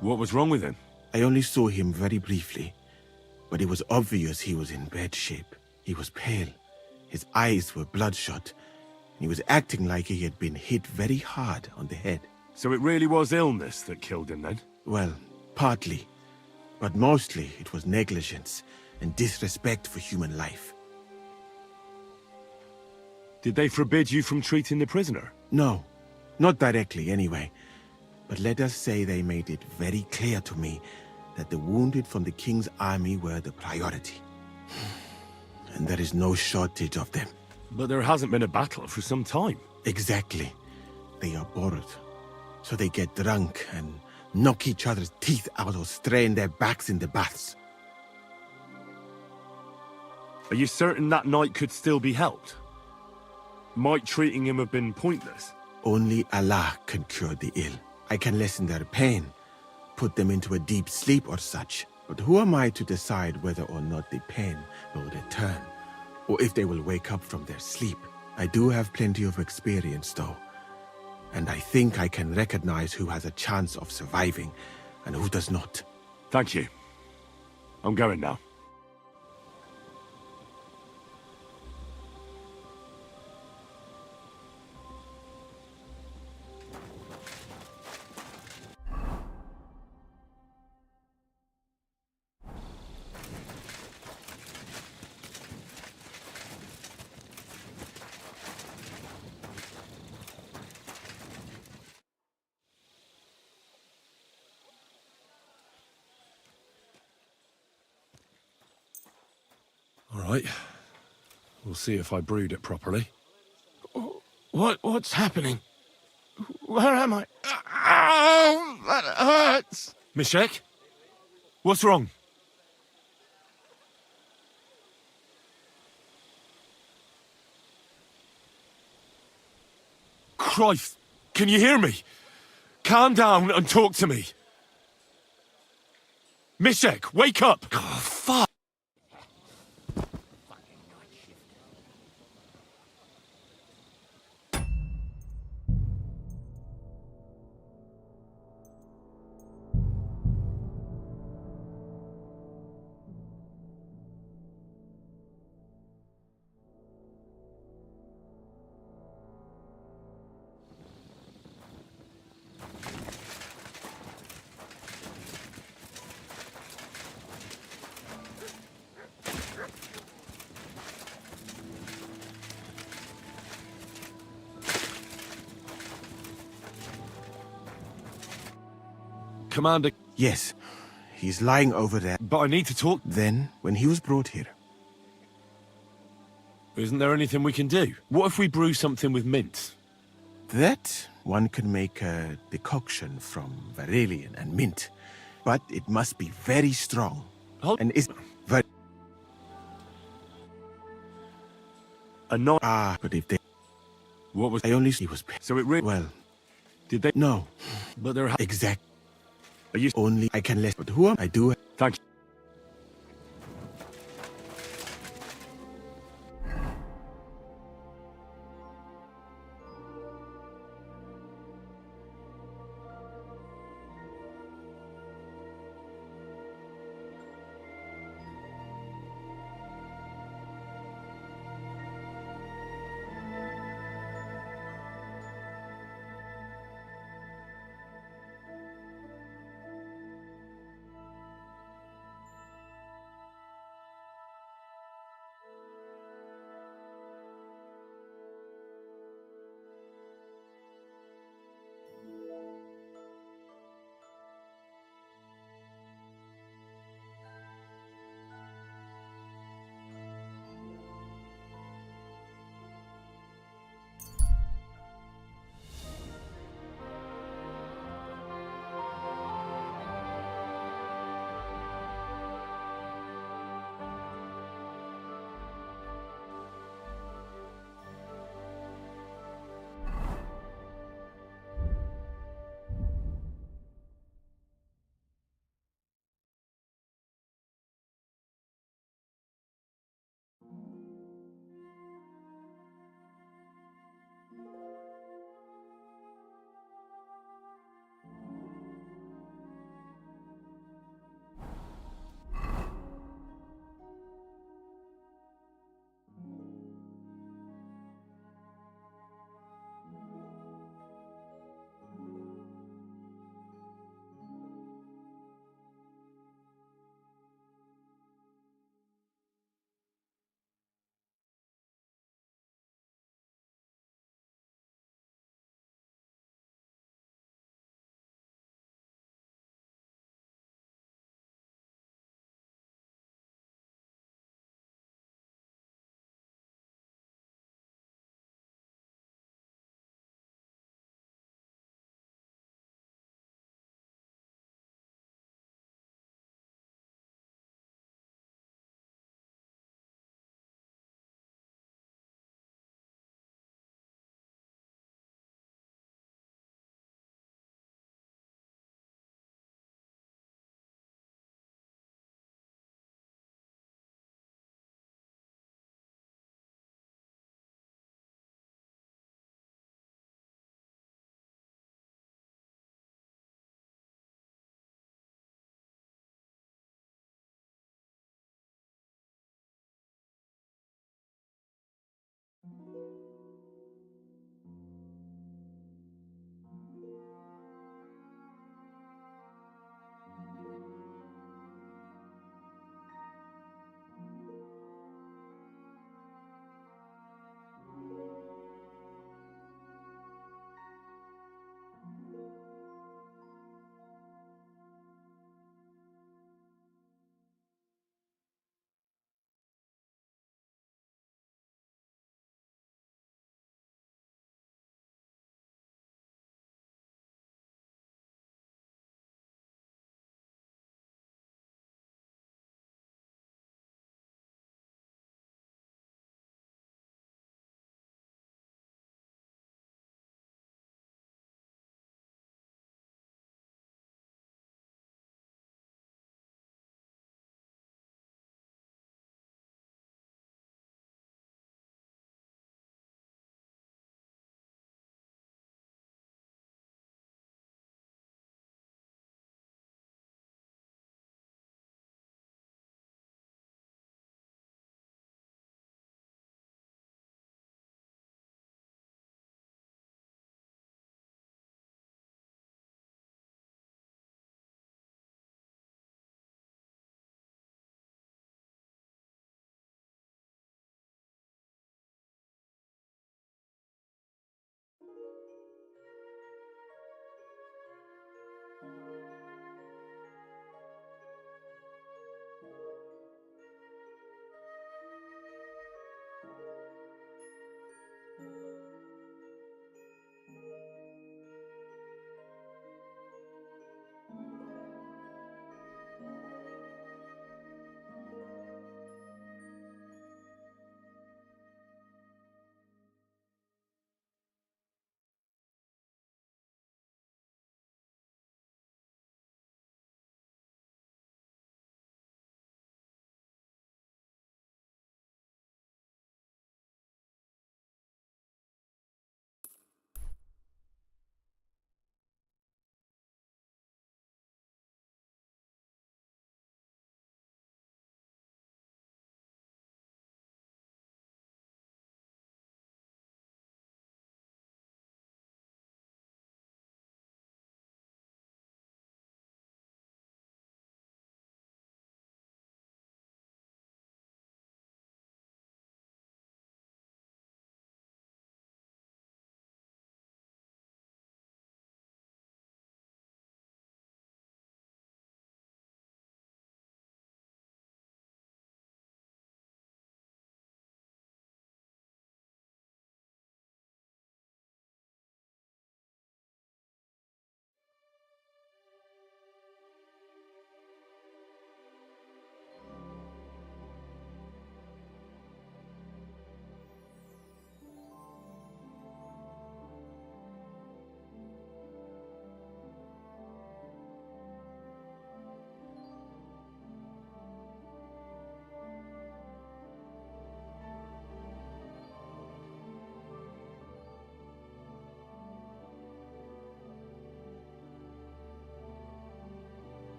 What was wrong with him? I only saw him very briefly, but it was obvious he was in bad shape. He was pale, his eyes were bloodshot, and he was acting like he had been hit very hard on the head. So it really was illness that killed him then? Well, partly, but mostly it was negligence and disrespect for human life. Did they forbid you from treating the prisoner? No, not directly anyway. But let us say they made it very clear to me that the wounded from the king's army were the priority. And there is no shortage of them. But there hasn't been a battle for some time. Exactly. They are bored. So they get drunk and knock each other's teeth out or strain their backs in the baths. Are you certain that knight could still be helped? Might treating him have been pointless? Only Allah can cure the ill. I can lessen their pain, put them into a deep sleep or such. But who am I to decide whether or not the pain will return, or if they will wake up from their sleep? I do have plenty of experience, though, and I think I can recognize who has a chance of surviving and who does not. Thank you. I'm going now. All right. We'll see if I brewed it properly. What's happening? Where am I? Ow, that hurts! Mishek? What's wrong? Christ! Can you hear me? Calm down and talk to me. Mishek, wake up! Oh, fuck! Commander... Yes, he's lying over there. But I need to talk... Then, when he was brought here... Isn't there anything we can do? What if we brew something with mint? That one can make a decoction from Varillion and mint. But it must be very strong. And is very... Not... Ah, but if they... What was... I only... He was... So it really... Well... Did they... No. But there... Exact... Are you... Only I can let... But who am I? Do... Thank you.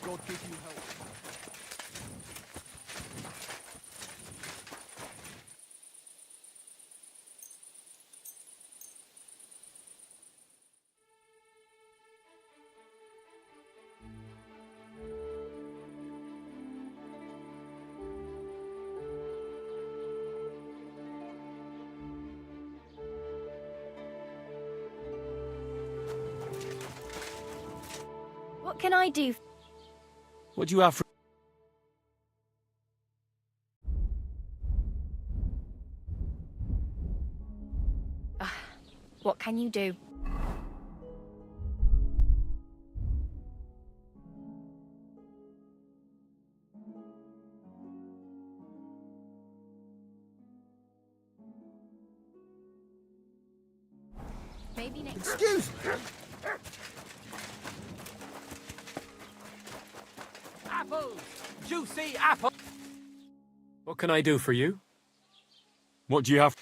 God give you help. What can I do? What do you have for... What can you do? Maybe next. Excuse me. Apples! Juicy apple! What can I do for you? What do you have?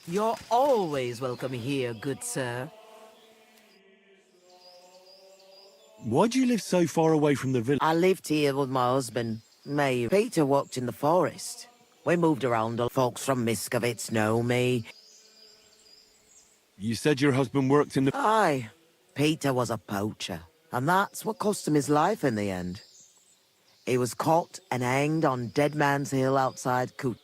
You're always welcome here, good sir. Why do you live so far away from the village? I lived here with my husband, May. Peter worked in the forest. We moved around. Folks from Miskovitz know me. You said your husband worked in the... Aye, Peter was a poacher, and that's what cost him his life in the end. He was caught and hanged on Dead Man's Hill outside Coot.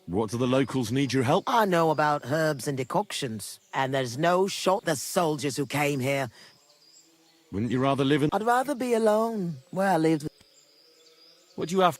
What do the locals need your help? I know about herbs and decoctions, and there's no short the soldiers who came here. Wouldn't you rather live in... I'd rather be alone, where I lived. What do you have...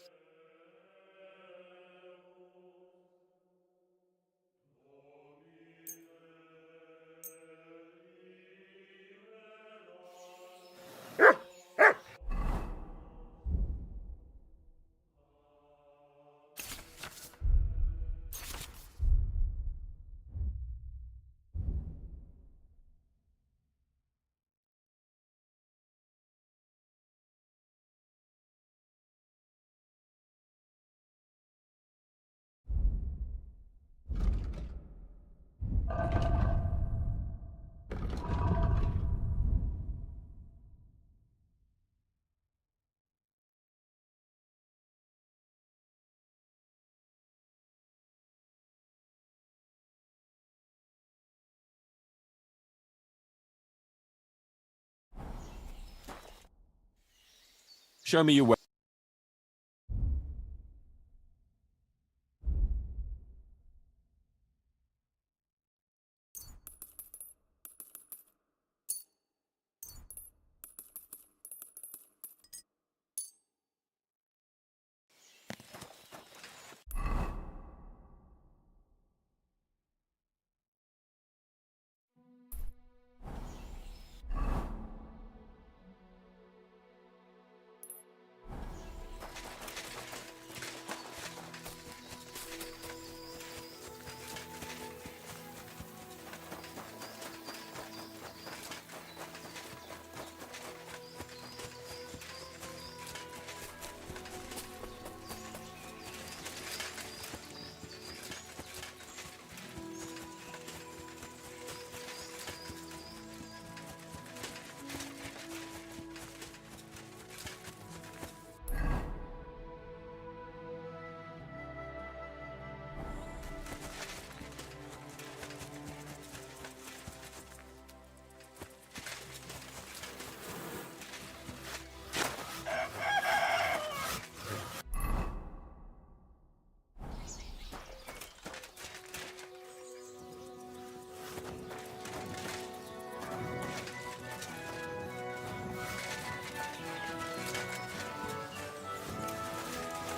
Show me your way.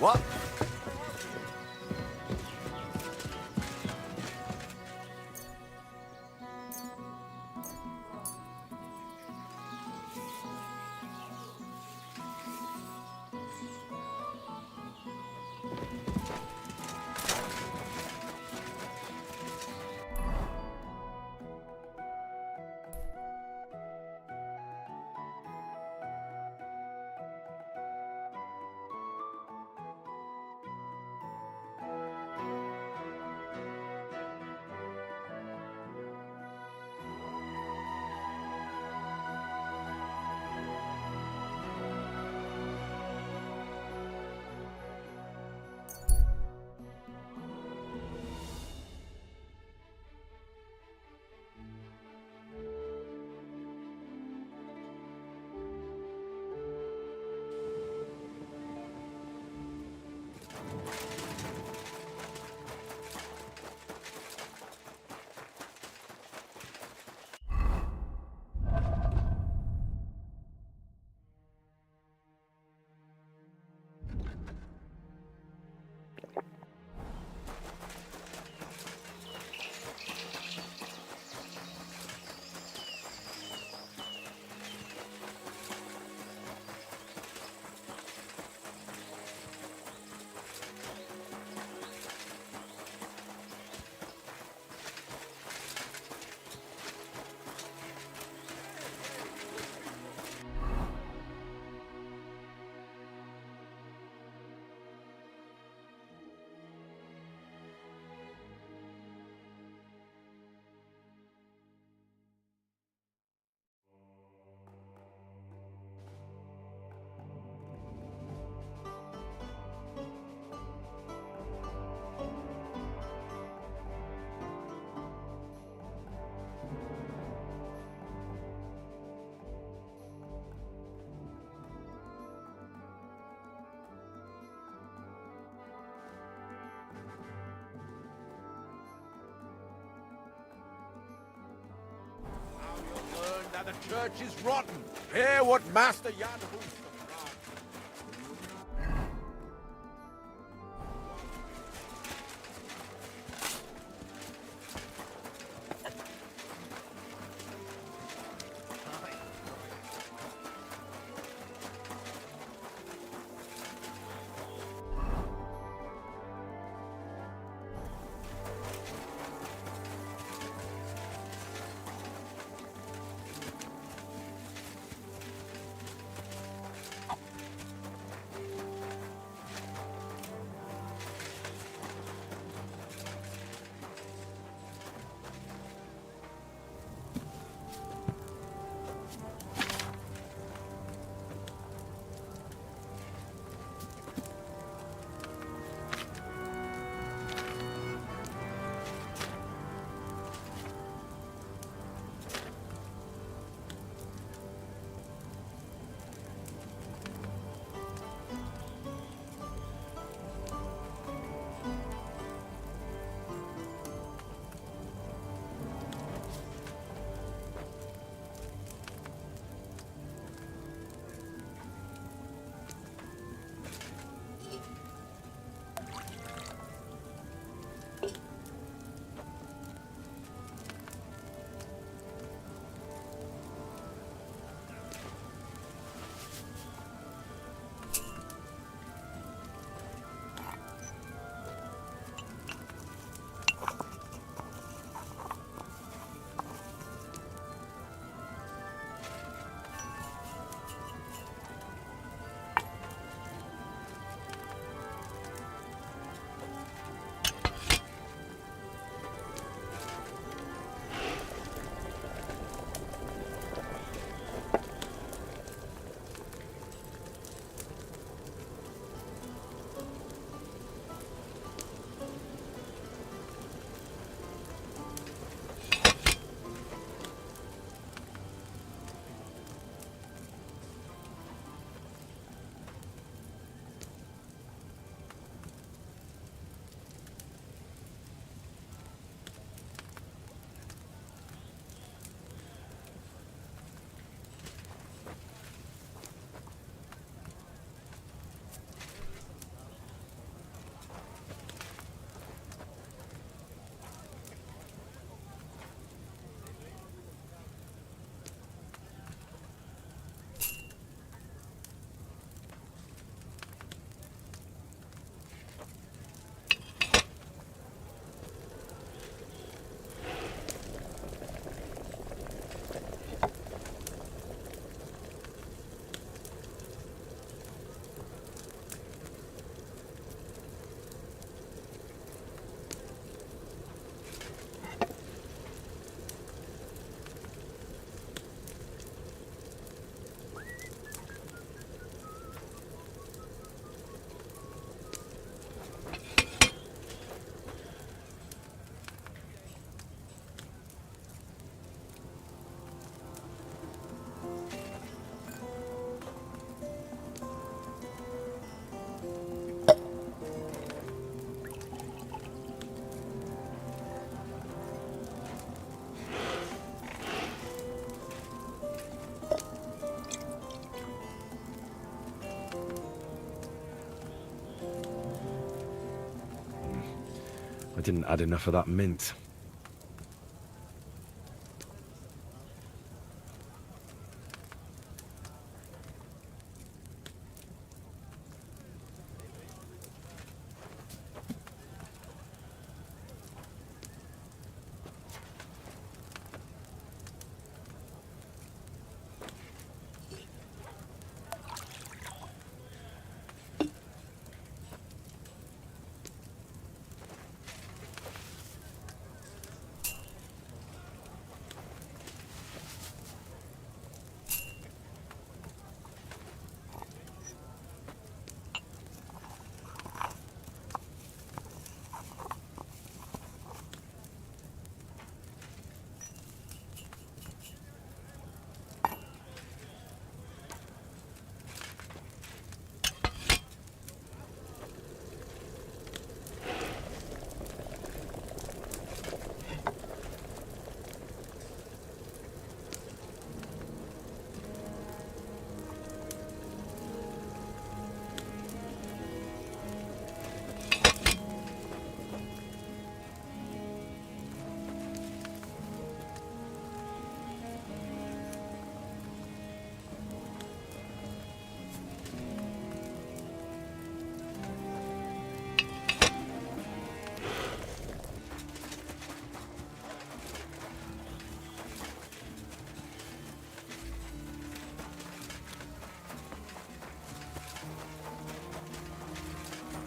What? The church is rotten. Hear what Master Jan didn't add enough of that mint.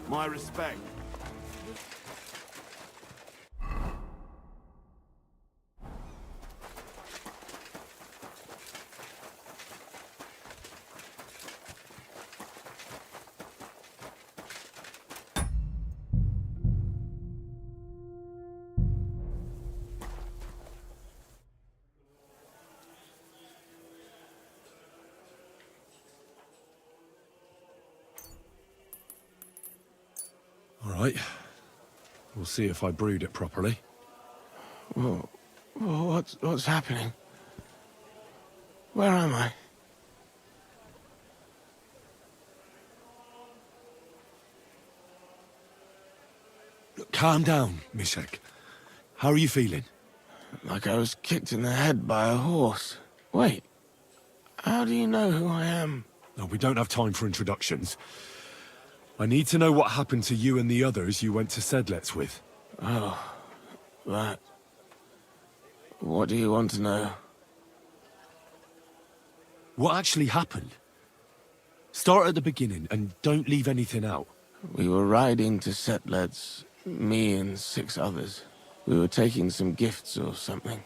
My respect. All right. We'll see if I brewed it properly. Whoa. What's happening? Where am I? Look, calm down, Mishek. How are you feeling? Like I was kicked in the head by a horse. Wait. How do you know who I am? No, we don't have time for introductions. I need to know what happened to you and the others you went to Sedlets with. Oh, that. What do you want to know? What actually happened? Start at the beginning and don't leave anything out. We were riding to Sedlets, me and 6 others. We were taking some gifts or something.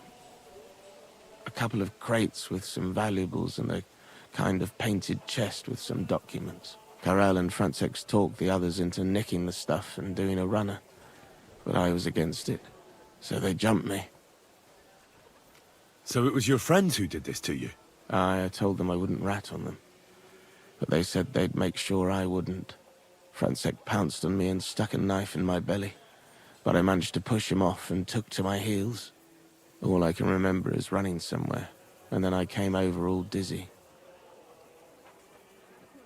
A couple of crates with some valuables and a kind of painted chest with some documents. Karel and Francex talked the others into nicking the stuff and doing a runner. But I was against it, so they jumped me. So it was your friends who did this to you? I told them I wouldn't rat on them. But they said they'd make sure I wouldn't. Francex pounced on me and stuck a knife in my belly. But I managed to push him off and took to my heels. All I can remember is running somewhere, and then I came over all dizzy.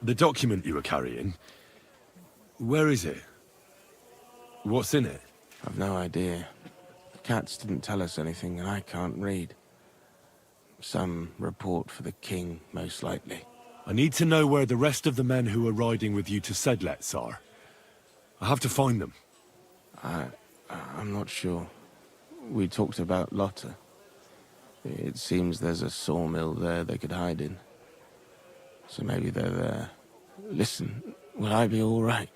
The document you were carrying, where is it? What's in it? I've no idea. The cats didn't tell us anything, and I can't read. Some report for the king, most likely. I need to know where the rest of the men who are riding with you to Sedlets are. I have to find them. I'm not sure. We talked about Lotta. It seems there's a sawmill there they could hide in. So maybe they're there. Listen, will I be all right?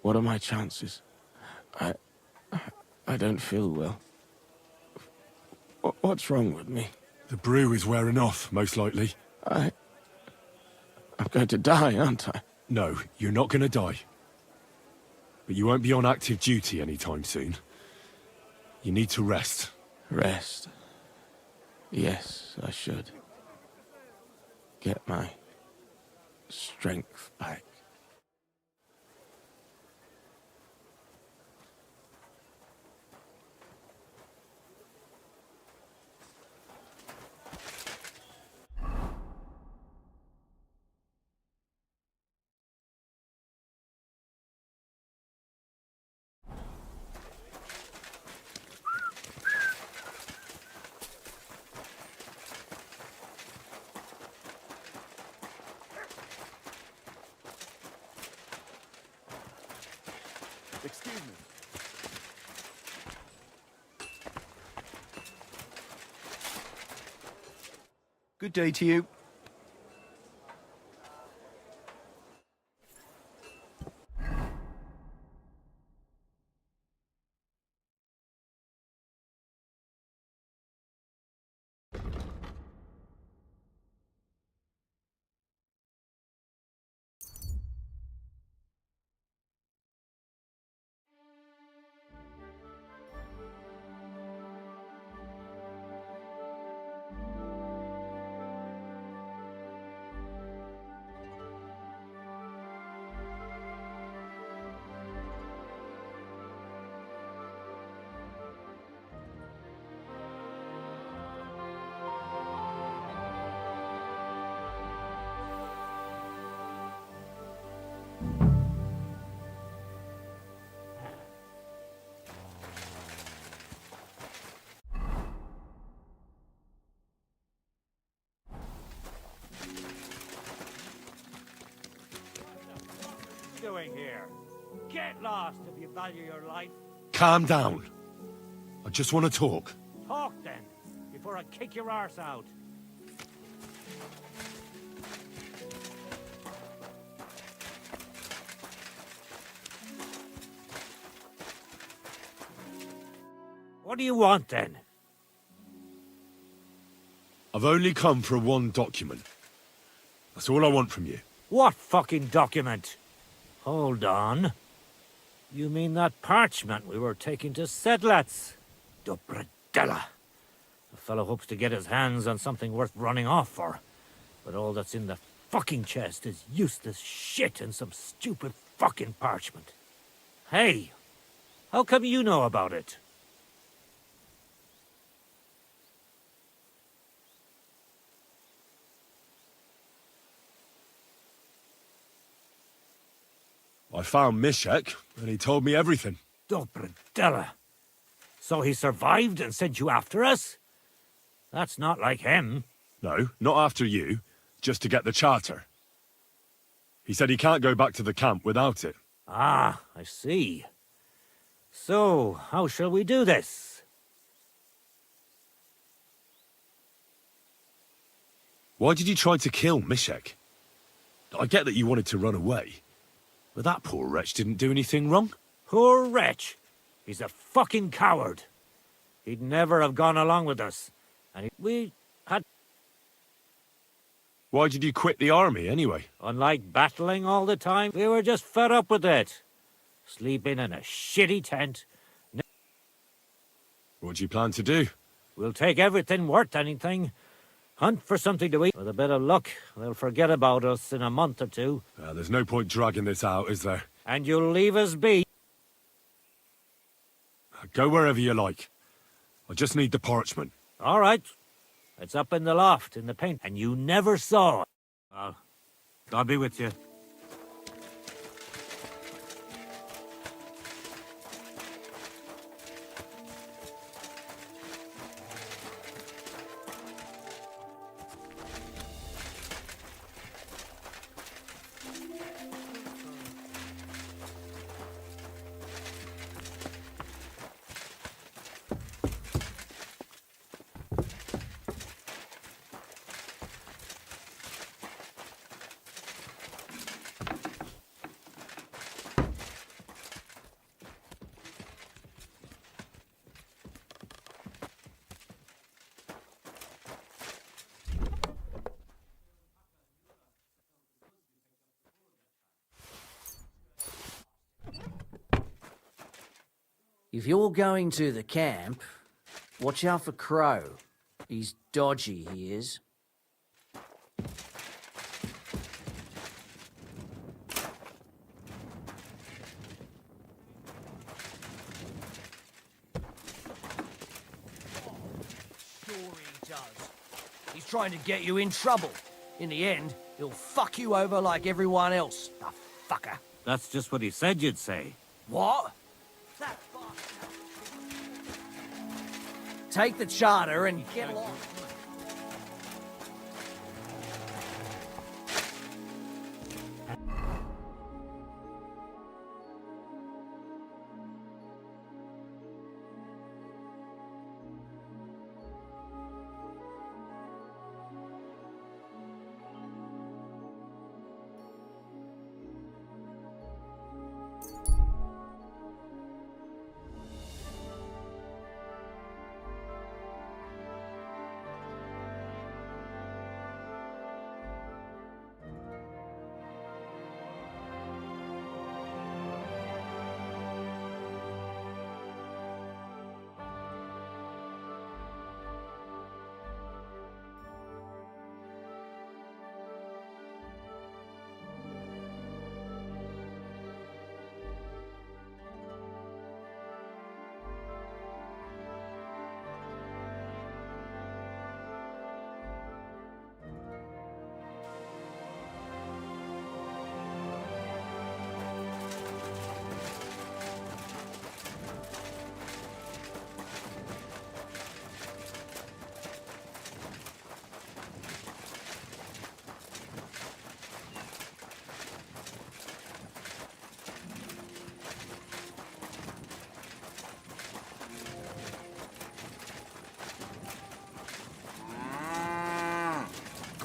What are my chances? I don't feel well. What's wrong with me? The brew is wearing off, most likely. I'm going to die, aren't I? No, you're not going to die. But you won't be on active duty anytime soon. You need to rest. Rest? Yes, I should. Get my strength back. Excuse me. Good day to you. Doing here? Get lost if you value your life. Calm down. I just want to talk. Talk then, before I kick your arse out. What do you want then? I've only come for one document. That's all I want from you. What fucking document? Hold on. You mean that parchment we were taking to Sedlats? Dobradella. The fellow hopes to get his hands on something worth running off for. But all that's in the fucking chest is useless shit and some stupid fucking parchment. Hey, how come you know about it? I found Mishek, and he told me everything. Dobradella. So he survived and sent you after us? That's not like him. No, not after you. Just to get the charter. He said he can't go back to the camp without it. Ah, I see. So, how shall we do this? Why did you try to kill Mishek? I get that you wanted to run away. But that poor wretch didn't do anything wrong. Poor wretch. He's a fucking coward. He'd never have gone along with us. And we had... Why did you quit the army, anyway? Unlike battling all the time, we were just fed up with it. Sleeping in a shitty tent. What do you plan to do? We'll take everything worth anything. Hunt for something to eat. With a bit of luck, they'll forget about us in a month or two. There's no point dragging this out, is there? And you'll leave us be. Go wherever you like. I just need the parchment. All right. It's up in the loft, in the paint, and you never saw it. Well, I'll be with you. If you're going to the camp, watch out for Crow. He's dodgy, he is. Sure he does. He's trying to get you in trouble. In the end, he'll fuck you over like everyone else. The fucker. That's just what he said you'd say. What? Take the charter and get lost.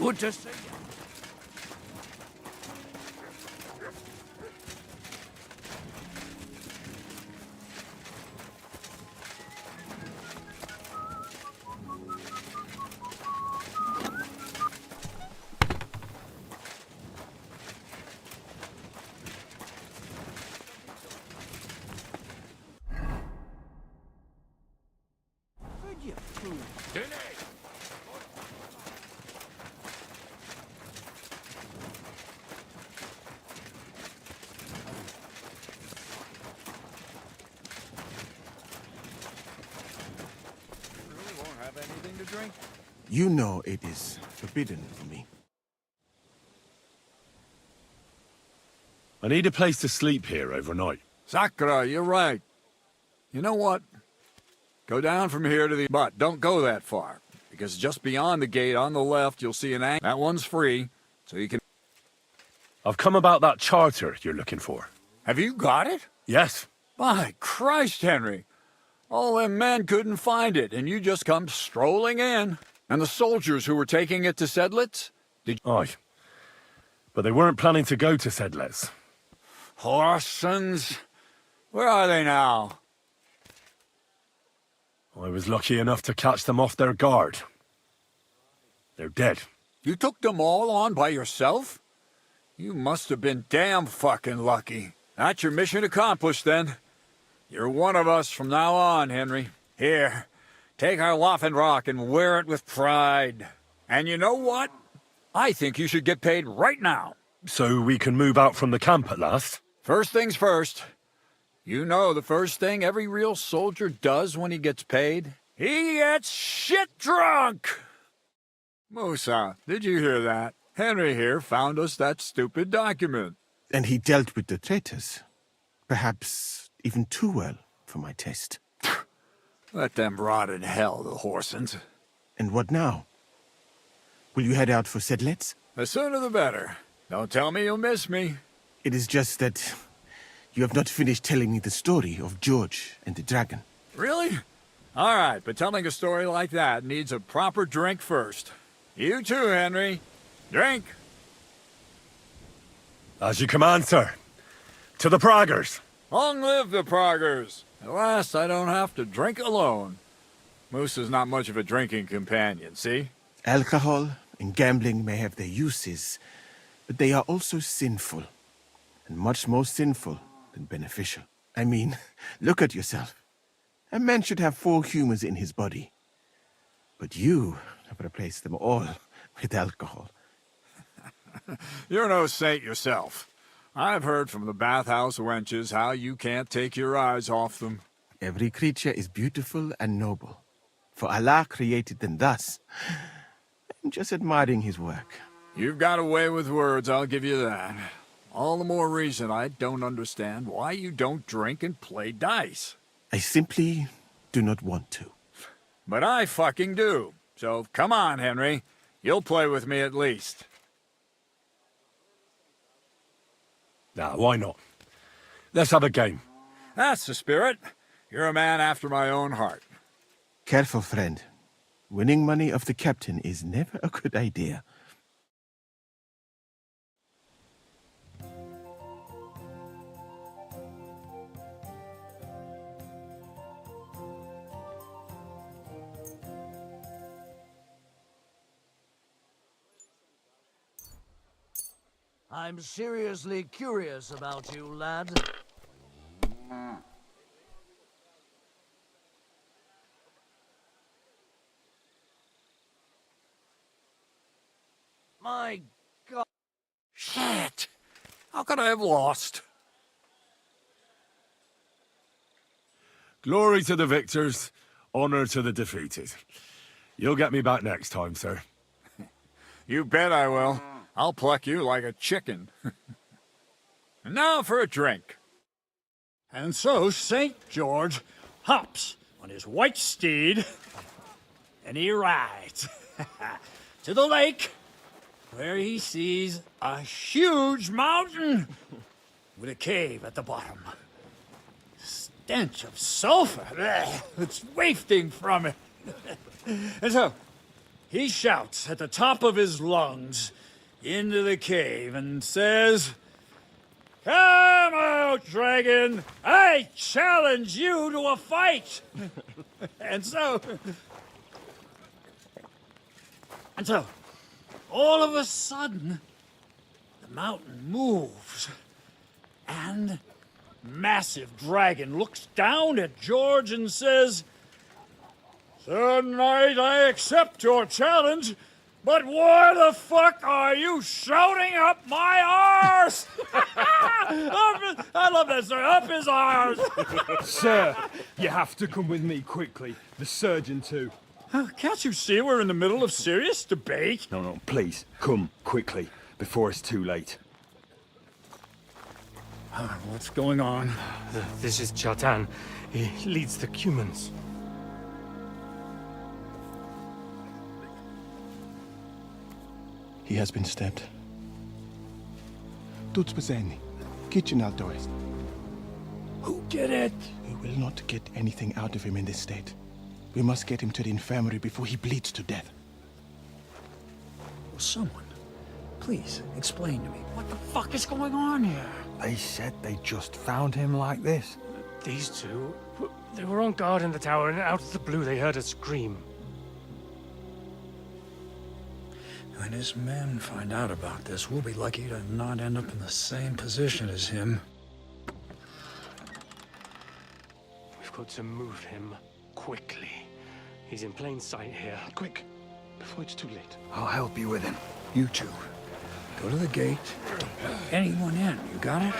Good to see you. You know it is forbidden for me. I need a place to sleep here overnight. Sakura, you're right. You know what? Go down from here to the... But don't go that far, because just beyond the gate on the left, you'll see an That one's free, so you can... I've come about that charter you're looking for. Have you got it? Yes. By Christ, Henry. All them men couldn't find it, and you just come strolling in. And the soldiers who were taking it to Sedlitz? Aye. But they weren't planning to go to Sedlitz. Horsons. Where are they now? I was lucky enough to catch them off their guard. They're dead. You took them all on by yourself? You must have been damn fucking lucky. That's your mission accomplished, then. You're one of us from now on, Henry. Here, take our Waffenrock and wear it with pride. And you know what? I think you should get paid right now. So we can move out from the camp at last? First things first. You know the first thing every real soldier does when he gets paid? He gets shit drunk! Musa, did you hear that? Henry here found us that stupid document. And he dealt with the traitors. Perhaps even too well for my taste. Let them rot in hell, the Horsens. And what now? Will you head out for Sedlitz? The sooner the better. Don't tell me you'll miss me. It is just that you have not finished telling me the story of George and the dragon. Really? All right, but telling a story like that needs a proper drink first. You too, Henry. Drink. As you command, sir. To the Praggers. Long live the Praggers. At last, I don't have to drink alone. Moose is not much of a drinking companion, see? Alcohol and gambling may have their uses, but they are also sinful. And much more sinful than beneficial. I mean, look at yourself. A man should have 4 humors in his body. But you have replaced them all with alcohol. You're no saint yourself. I've heard from the bathhouse wenches how you can't take your eyes off them. Every creature is beautiful and noble, for Allah created them thus. I'm just admiring his work. You've got a way with words, I'll give you that. All the more reason I don't understand why you don't drink and play dice. I simply do not want to. But I fucking do. So come on, Henry. You'll play with me at least. Nah, why not? Let's have a game. That's the spirit. You're a man after my own heart. Careful, friend. Winning money of the captain is never a good idea. I'm seriously curious about you, lad. My God. Shit! How could I have lost? Glory to the victors, honor to the defeated. You'll get me back next time, sir. You bet I will. I'll pluck you like a chicken. And now for a drink. And so St. George hops on his white steed, and he rides to the lake, where he sees a huge mountain with a cave at the bottom. Stench of sulfur, it's wafting from it. And so he shouts at the top of his lungs into the cave and says, "Come out, dragon! I challenge you to a fight!" And so, all of a sudden, the mountain moves, and massive dragon looks down at George and says, "Sir Knight, I accept your challenge, but why the fuck are you shouting up my arse?" I love that, sir. Up his arse. Sir, you have to come with me quickly. The surgeon too. Can't you see we're in the middle of serious debate? No, please, come quickly, before it's too late. What's going on? This is Chatan. He leads the Cumans. He has been stabbed. Tudo spazeni. Kitchen alto est. Who did it? We will not get anything out of him in this state. We must get him to the infirmary before he bleeds to death. Will someone, please explain to me what the fuck is going on here? They said they just found him like this. These two, they were on guard in the tower, and out of the blue they heard a scream. When his men find out about this, we'll be lucky to not end up in the same position as him. We've got to move him quickly. He's in plain sight here. Quick, before it's too late. I'll help you with him. You two, go to the gate. Don't let anyone in. You got it?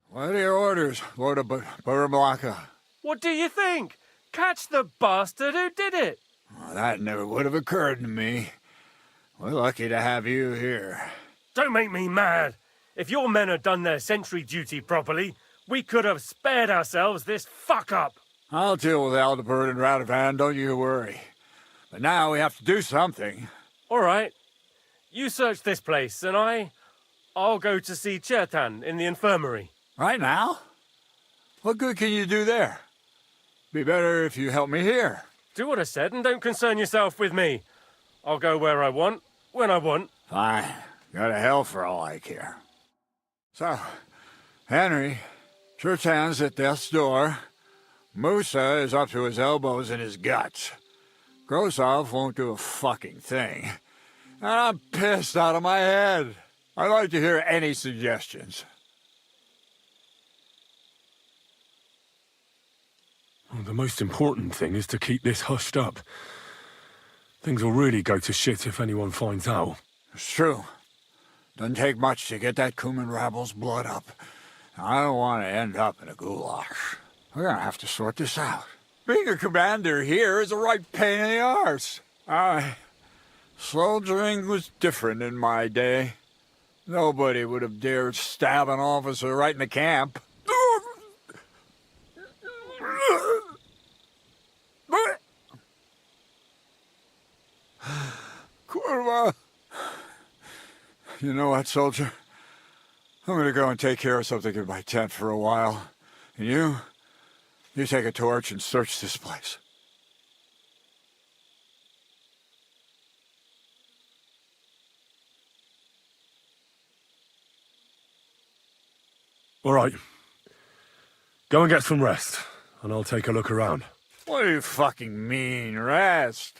What are your orders, Lord of Burmlaka? What do you think? Catch the bastard who did it! Well, that never would have occurred to me. We're lucky to have you here. Don't make me mad. If your men had done their sentry duty properly, we could have spared ourselves this fuck-up. I'll deal with Aldebert and Radovan, don't you worry. But now we have to do something. All right. You search this place, and I'll go to see Chertan in the infirmary. Right now? What good can you do there? Be better if you help me here. Do what I said and don't concern yourself with me. I'll go where I want, when I want. Fine. Go to hell for all I care. So, Henry, Chertan's at death's door. Musa is up to his elbows in his guts. Grosov won't do a fucking thing. And I'm pissed out of my head. I'd like to hear any suggestions. Well, the most important thing is to keep this hushed up. Things will really go to shit if anyone finds out. It's true. Doesn't take much to get that Cuman rabble's blood up. I don't want to end up in a goulash. We're gonna have to sort this out. Being a commander here is a right pain in the arse. Soldiering was different in my day. Nobody would have dared stab an officer right in the camp. Kurva! You know what, soldier? I'm gonna go and take care of something in my tent for a while. And you take a torch and search this place. All right. Go and get some rest, and I'll take a look around. What do you fucking mean, rest?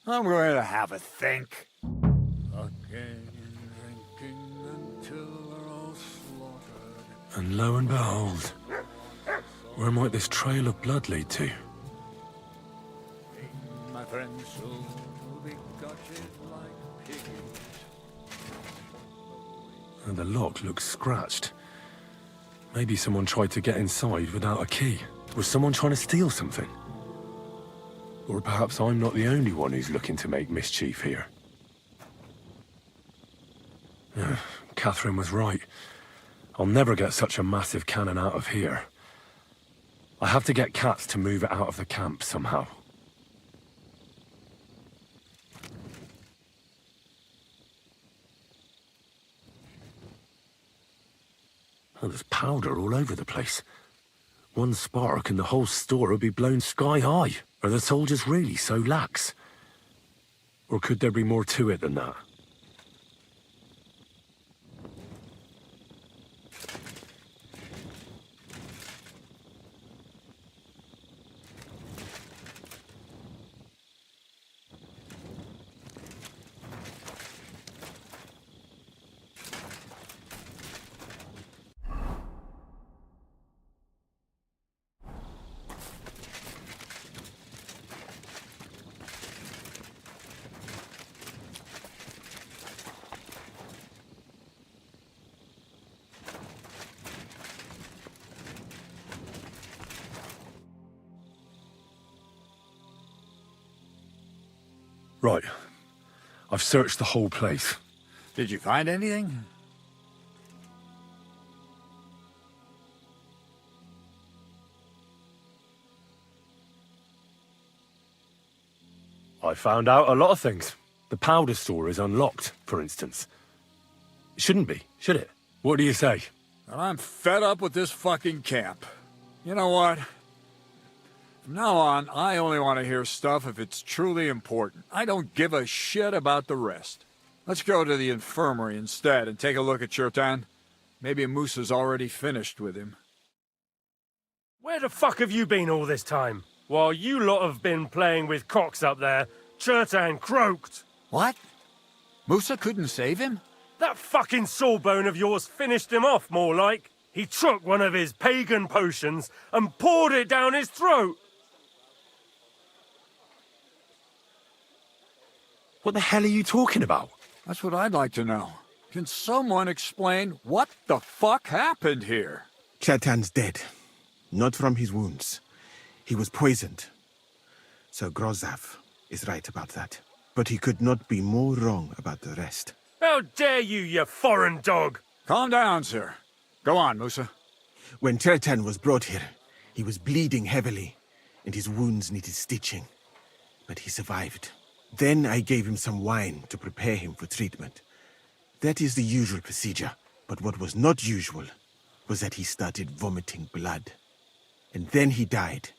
I'm going to have a think. Fucking drinking until we're all slaughtered. And lo and behold, where might this trail of blood lead to? My friends will be gutted like pigs. And the lock looks scratched. Maybe someone tried to get inside without a key. Was someone trying to steal something? Or perhaps I'm not the only one who's looking to make mischief here. Catherine was right. I'll never get such a massive cannon out of here. I have to get Katz to move it out of the camp somehow. Oh, there's powder all over the place. One spark and the whole store would be blown sky high. Are the soldiers really so lax? Or could there be more to it than that? Right. I've searched the whole place. Did you find anything? I found out a lot of things. The powder store is unlocked, for instance. It shouldn't be, should it? What do you say? Well, I'm fed up with this fucking camp. You know what? From now on, I only want to hear stuff if it's truly important. I don't give a shit about the rest. Let's go to the infirmary instead and take a look at Chertan. Maybe Musa's already finished with him. Where the fuck have you been all this time? While you lot have been playing with cocks up there, Chertan croaked. What? Musa couldn't save him? That fucking sawbone of yours finished him off, more like. He took one of his pagan potions and poured it down his throat. What the hell are you talking about? That's what I'd like to know. Can someone explain what the fuck happened here? Chertan's dead. Not from his wounds. He was poisoned. Sir Grozav is right about that. But he could not be more wrong about the rest. How dare you, you foreign dog! Calm down, sir. Go on, Musa. When Chertan was brought here, he was bleeding heavily, and his wounds needed stitching. But he survived. Then I gave him some wine to prepare him for treatment. That is the usual procedure. But what was not usual was that he started vomiting blood. And then he died.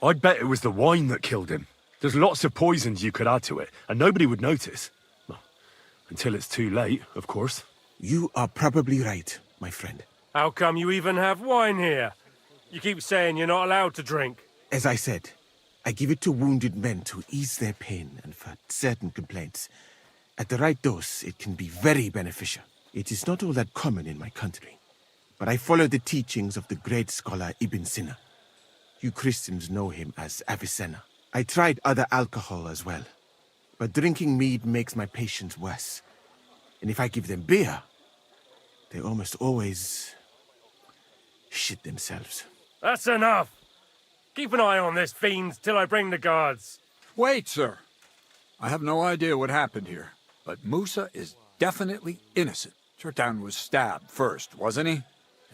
I'd bet it was the wine that killed him. There's lots of poisons you could add to it, and nobody would notice. Well, until it's too late, of course. You are probably right, my friend. How come you even have wine here? You keep saying you're not allowed to drink. As I said, I give it to wounded men to ease their pain and for certain complaints. At the right dose, it can be very beneficial. It is not all that common in my country. But I follow the teachings of the great scholar Ibn Sina. You Christians know him as Avicenna. I tried other alcohol as well. But drinking mead makes my patients worse. And if I give them beer, they almost always shit themselves. That's enough! Keep an eye on this fiend till I bring the guards. Wait, sir. I have no idea what happened here, but Musa is definitely innocent. Chertan was stabbed first, wasn't he?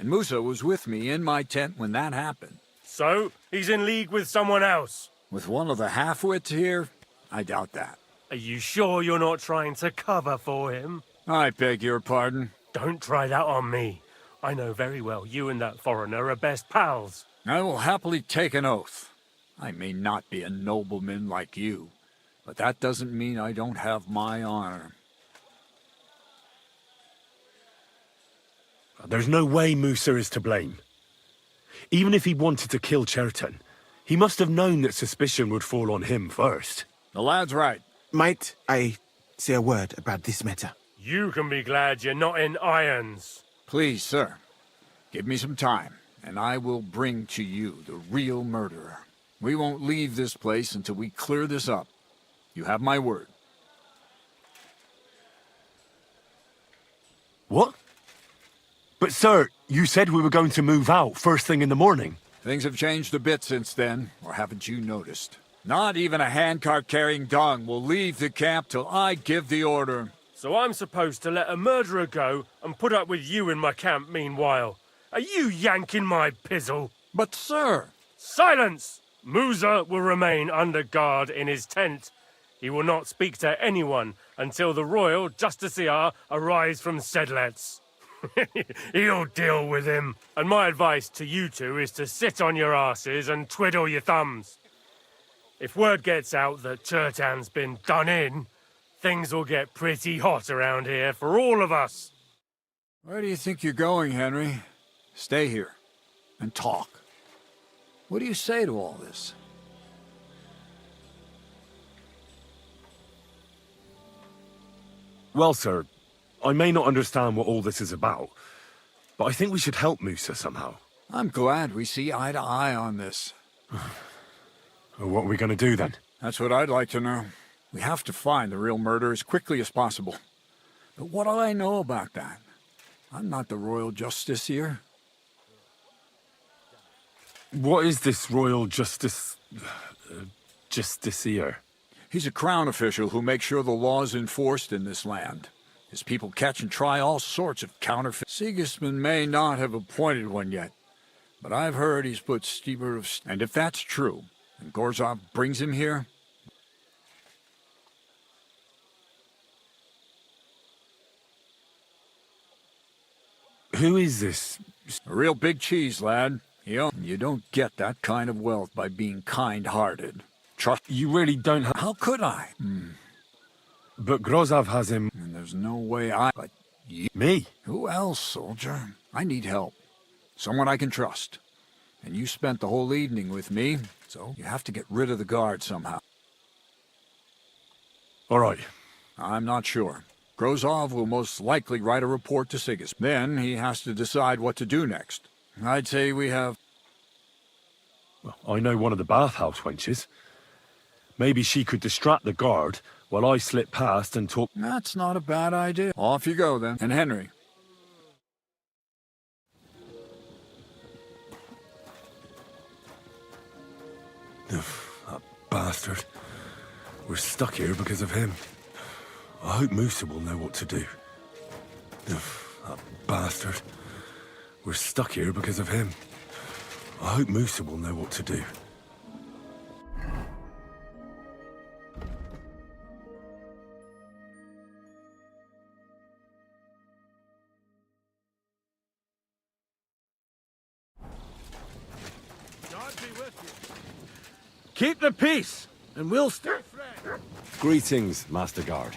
And Musa was with me in my tent when that happened. So, he's in league with someone else? With one of the half-wits here? I doubt that. Are you sure you're not trying to cover for him? I beg your pardon. Don't try that on me. I know very well you and that foreigner are best pals. I will happily take an oath. I may not be a nobleman like you, but that doesn't mean I don't have my honor. There's no way Musa is to blame. Even if he wanted to kill Chertan, he must have known that suspicion would fall on him first. The lad's right. Might I say a word about this matter? You can be glad you're not in irons. Please, sir, give me some time, and I will bring to you the real murderer. We won't leave this place until we clear this up. You have my word. What? But sir, you said we were going to move out first thing in the morning. Things have changed a bit since then, or haven't you noticed? Not even a handcart carrying dung will leave the camp till I give the order. So I'm supposed to let a murderer go and put up with you in my camp meanwhile. Are you yanking my pizzle? But sir... Silence! Musa will remain under guard in his tent. He will not speak to anyone until the royal justiciar arrives from Sedlets. He'll deal with him. And my advice to you two is to sit on your asses and twiddle your thumbs. If word gets out that Chertan's been done in, things will get pretty hot around here for all of us. Where do you think you're going, Henry? Stay here and talk. What do you say to all this? Well, sir, I may not understand what all this is about, but I think we should help Musa somehow. I'm glad we see eye to eye on this. Well, what are we going to do then? That's what I'd like to know. We have to find the real murderer as quickly as possible. But what do I know about that? I'm not the royal justiciar. What is this royal justiciar? He's a crown official who makes sure the law is enforced in this land. His people catch and try all sorts of counterfeit. Sigismund may not have appointed one yet, but I've heard he's put steeper of... And if that's true, and Gorzov brings him here... Who is this? A real big cheese, lad. You don't get that kind of wealth by being kind-hearted. Trust... You really don't have... How could I? But Grozov has him... And there's no way I... But you... Me? Who else, soldier? I need help. Someone I can trust. And you spent the whole evening with me, so you have to get rid of the guard somehow. All right. I'm not sure. Grozov will most likely write a report to Sigismund. Then he has to decide what to do next. I'd say we have... Well, I know one of the bathhouse wenches. Maybe she could distract the guard while I slip past and talk... That's not a bad idea. Off you go, then. And Henry. That bastard. We're stuck here because of him. I hope Musa will know what to do. That bastard. We're stuck here because of him. I hope Musa will know what to do. Keep the peace, and we'll stay friends. Greetings, Master Guard.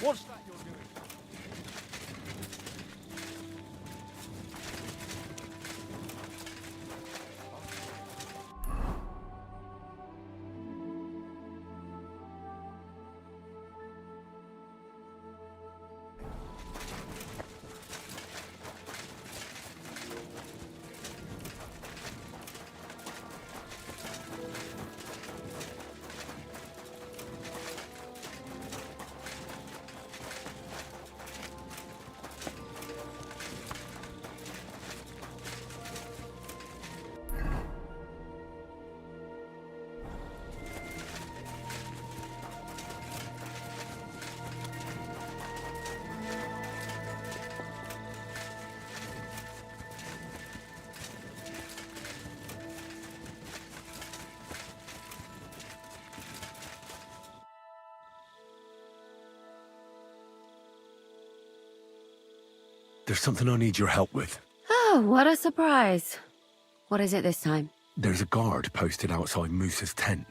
What's that you're doing? There's something I need your help with. Oh, what a surprise. What is it this time? There's a guard posted outside Musa's tent.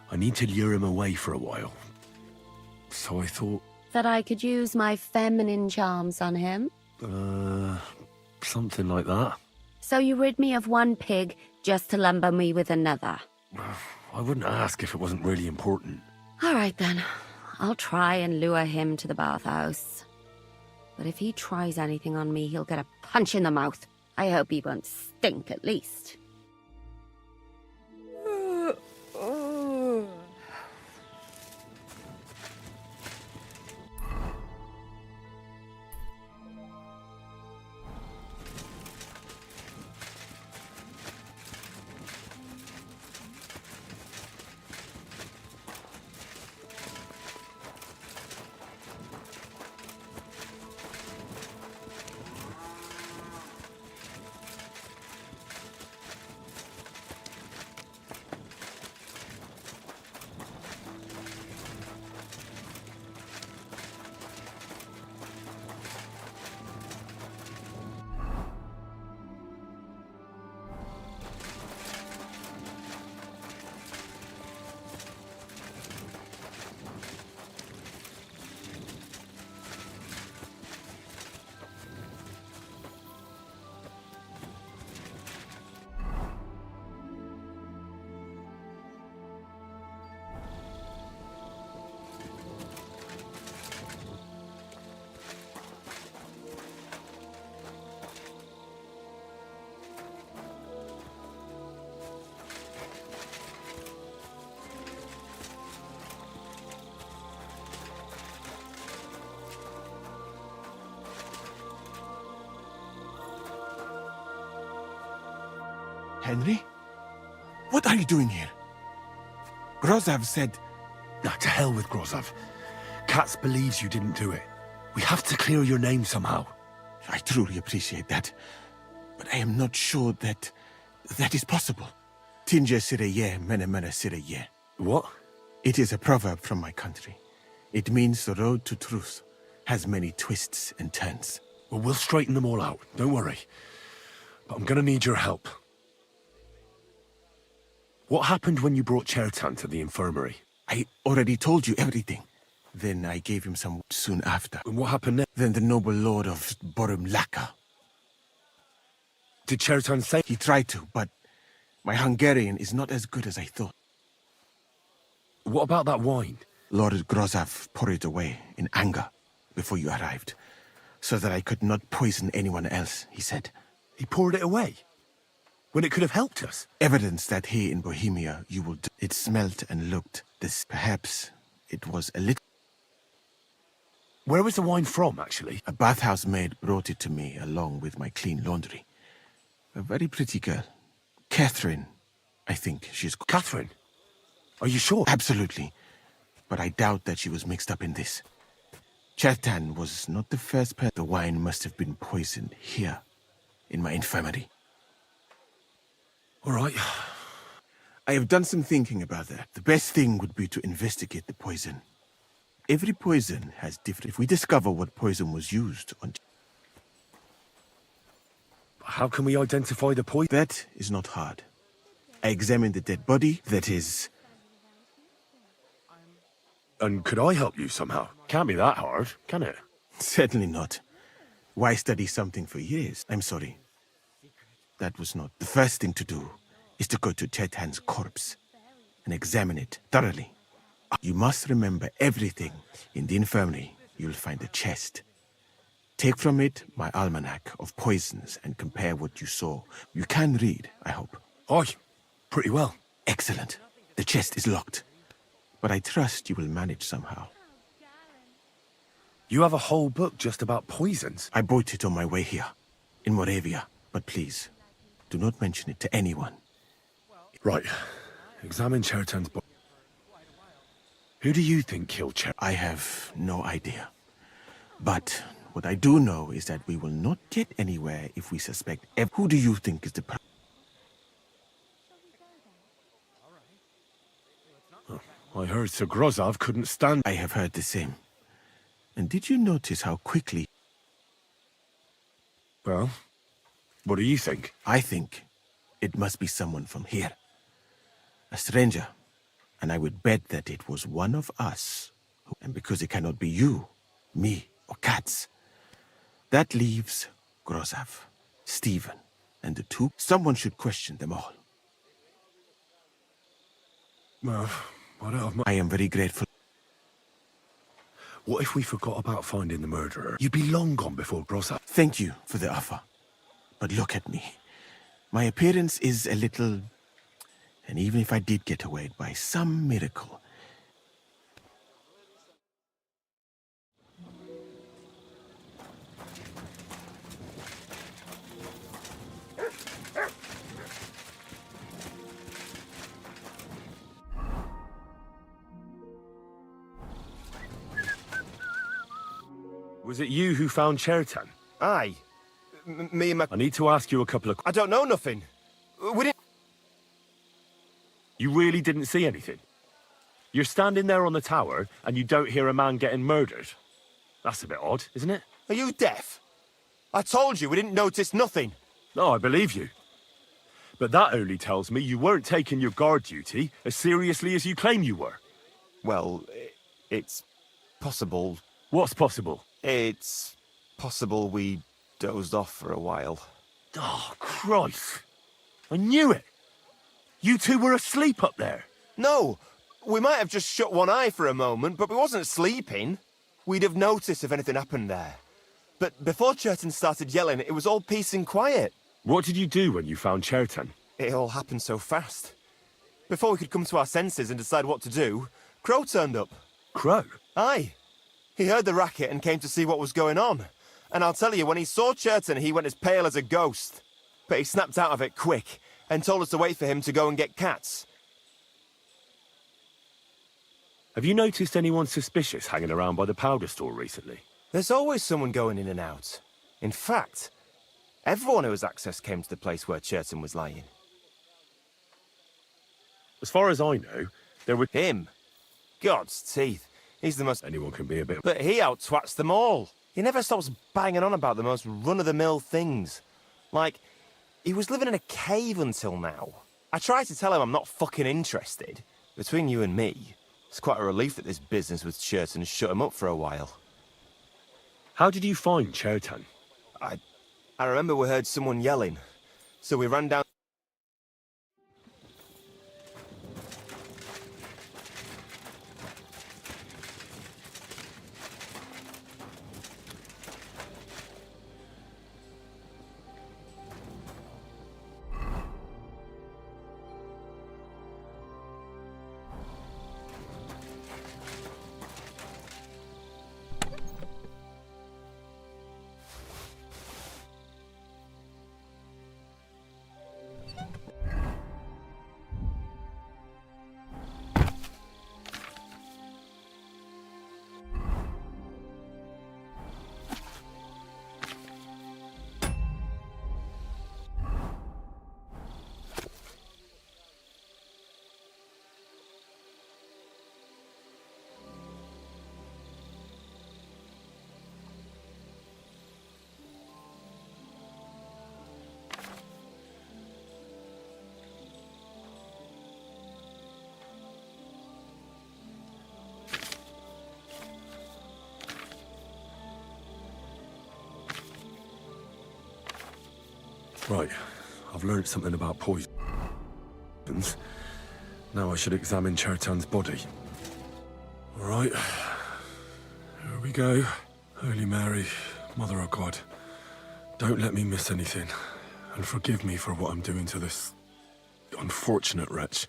I need to lure him away for a while. So I thought... that I could use my feminine charms on him? Something like that. So you rid me of one pig just to lumber me with another? I wouldn't ask if it wasn't really important. All right then. I'll try and lure him to the bathhouse. But if he tries anything on me, he'll get a punch in the mouth. I hope he won't stink at least. Henry? What are you doing here? Grozav said... Nah, to hell with Grozav. Katz believes you didn't do it. We have to clear your name somehow. I truly appreciate that. But I am not sure that is possible. Tinja sireye, mene mene sireye. What? It is a proverb from my country. It means the road to truth has many twists and turns. Well, we'll straighten them all out. Don't worry. But I'm gonna need your help. What happened when you brought Chertan to the infirmary? I already told you everything. Then I gave him some soon after. And what happened then? Then the noble lord of Borumlaka. Did Chertan say? He tried to, but my Hungarian is not as good as I thought. What about that wine? Lord Grozav poured it away in anger before you arrived, so that I could not poison anyone else, he said. He poured it away? When it could have helped us? Evidence that here in Bohemia you will do. It smelt and looked this. Perhaps it was a little... Where was the wine from, actually? A bathhouse maid brought it to me along with my clean laundry. A very pretty girl. Catherine, I think she's... Catherine? Are you sure? Absolutely. But I doubt that she was mixed up in this. Chertan was not the first person. The wine must have been poisoned here, in my infirmary. All right. I have done some thinking about that. The best thing would be to investigate the poison. Every poison has different... If we discover what poison was used on... How can we identify the poison? That is not hard. I examined the dead body, that is... And could I help you somehow? Can't be that hard, can it? Certainly not. Why study something for years? I'm sorry. That was not. The first thing to do is to go to Chertan's corpse and examine it thoroughly. You must remember everything. In the infirmary, you'll find a chest. Take from it my almanac of poisons and compare what you saw. You can read, I hope. Aye, pretty well. Excellent. The chest is locked. But I trust you will manage somehow. You have a whole book just about poisons? I bought it on my way here, in Moravia. But please, do not mention it to anyone. Right. Examine Chertan's body. Who do you think killed Chertan? I have no idea. But what I do know is that we will not get anywhere if we suspect... Who do you think is the... I heard Sir Grozav couldn't stand... I have heard the same. And did you notice how quickly... Well, what do you think? I think it must be someone from here. A stranger. And I would bet that it was one of us. And because it cannot be you, me, or cats. That leaves Grozav, Stephen, and the two. Someone should question them all. Well, I don't have much. I am very grateful. What if we forgot about finding the murderer? You'd be long gone before Grozav. Thank you for the offer. But look at me. My appearance is a little... And even if I did get away by some miracle... Was it you who found Chertan? Aye. Me and my... I need to ask you a couple of... I don't know nothing. We didn't... You really didn't see anything? You're standing there on the tower, and you don't hear a man getting murdered? That's a bit odd, isn't it? Are you deaf? I told you we didn't notice nothing. No, I believe you. But that only tells me you weren't taking your guard duty as seriously as you claim you were. Well, it's possible. What's possible? It's possible we dozed off for a while. Oh, Christ. I knew it. You two were asleep up there. No, we might have just shut one eye for a moment, but we wasn't sleeping. We'd have noticed if anything happened there. But before Chertan started yelling, it was all peace and quiet. What did you do when you found Chertan? It all happened so fast. Before we could come to our senses and decide what to do, Crow turned up. Crow? Aye. He heard the racket and came to see what was going on. And I'll tell you, when he saw Chertan, he went as pale as a ghost. But he snapped out of it quick and told us to wait for him to go and get cats. Have you noticed anyone suspicious hanging around by the powder store recently? There's always someone going in and out. In fact, everyone who has access came to the place where Chertan was lying. As far as I know, there were... Him? God's teeth. He's the most... Anyone can be a bit... But he out-twats them all. He never stops banging on about the most run-of-the-mill things. Like, he was living in a cave until now. I tried to tell him I'm not fucking interested. Between you and me, it's quite a relief that this business with Chertan shut him up for a while. How did you find Chertan? I remember we heard someone yelling, so we ran down... Right, I've learned something about poisons. Now I should examine Chertan's body. All right, here we go. Holy Mary, Mother of God, don't let me miss anything, and forgive me for what I'm doing to this unfortunate wretch.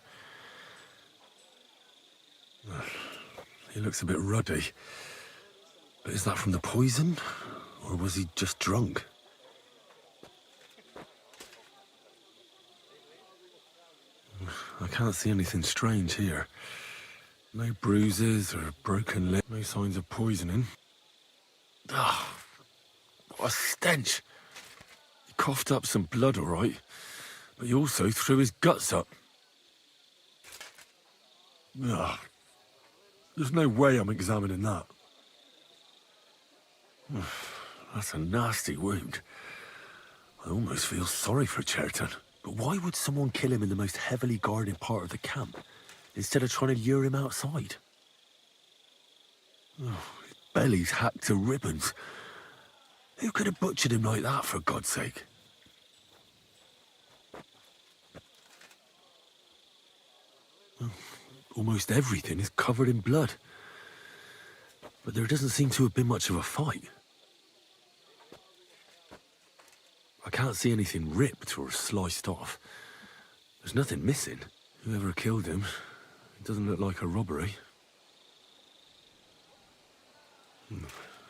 He looks a bit ruddy. But is that from the poison, or was he just drunk? I can't see anything strange here. No bruises or broken limb, no signs of poisoning. Ah, what a stench. He coughed up some blood, all right, but he also threw his guts up. Ah, there's no way I'm examining that. That's a nasty wound. I almost feel sorry for Chertan. But why would someone kill him in the most heavily guarded part of the camp, instead of trying to lure him outside? Oh, he's belly's hacked to ribbons. Who could have butchered him like that, for God's sake? Well, almost everything is covered in blood. But there doesn't seem to have been much of a fight. I can't see anything ripped or sliced off. There's nothing missing. Whoever killed him, it doesn't look like a robbery.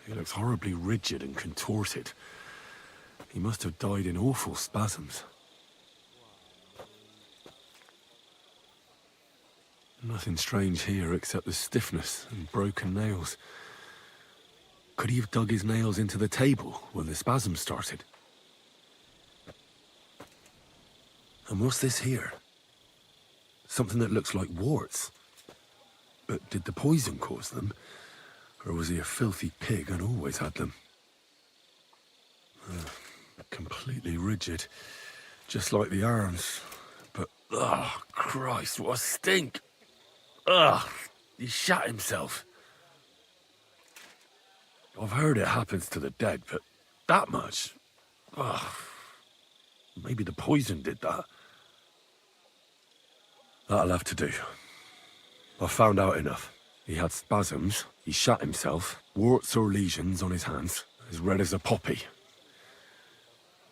He looks horribly rigid and contorted. He must have died in awful spasms. Nothing strange here except the stiffness and broken nails. Could he have dug his nails into the table when the spasms started? And what's this here? Something that looks like warts. But did the poison cause them? Or was he a filthy pig and always had them? Completely rigid. Just like the arms. But, oh, Christ, what a stink! Ugh, he shot himself. I've heard it happens to the dead, but that much? Ugh. Maybe the poison did that. That'll have to do. I've found out enough. He had spasms, he shot himself, warts or lesions on his hands, as red as a poppy.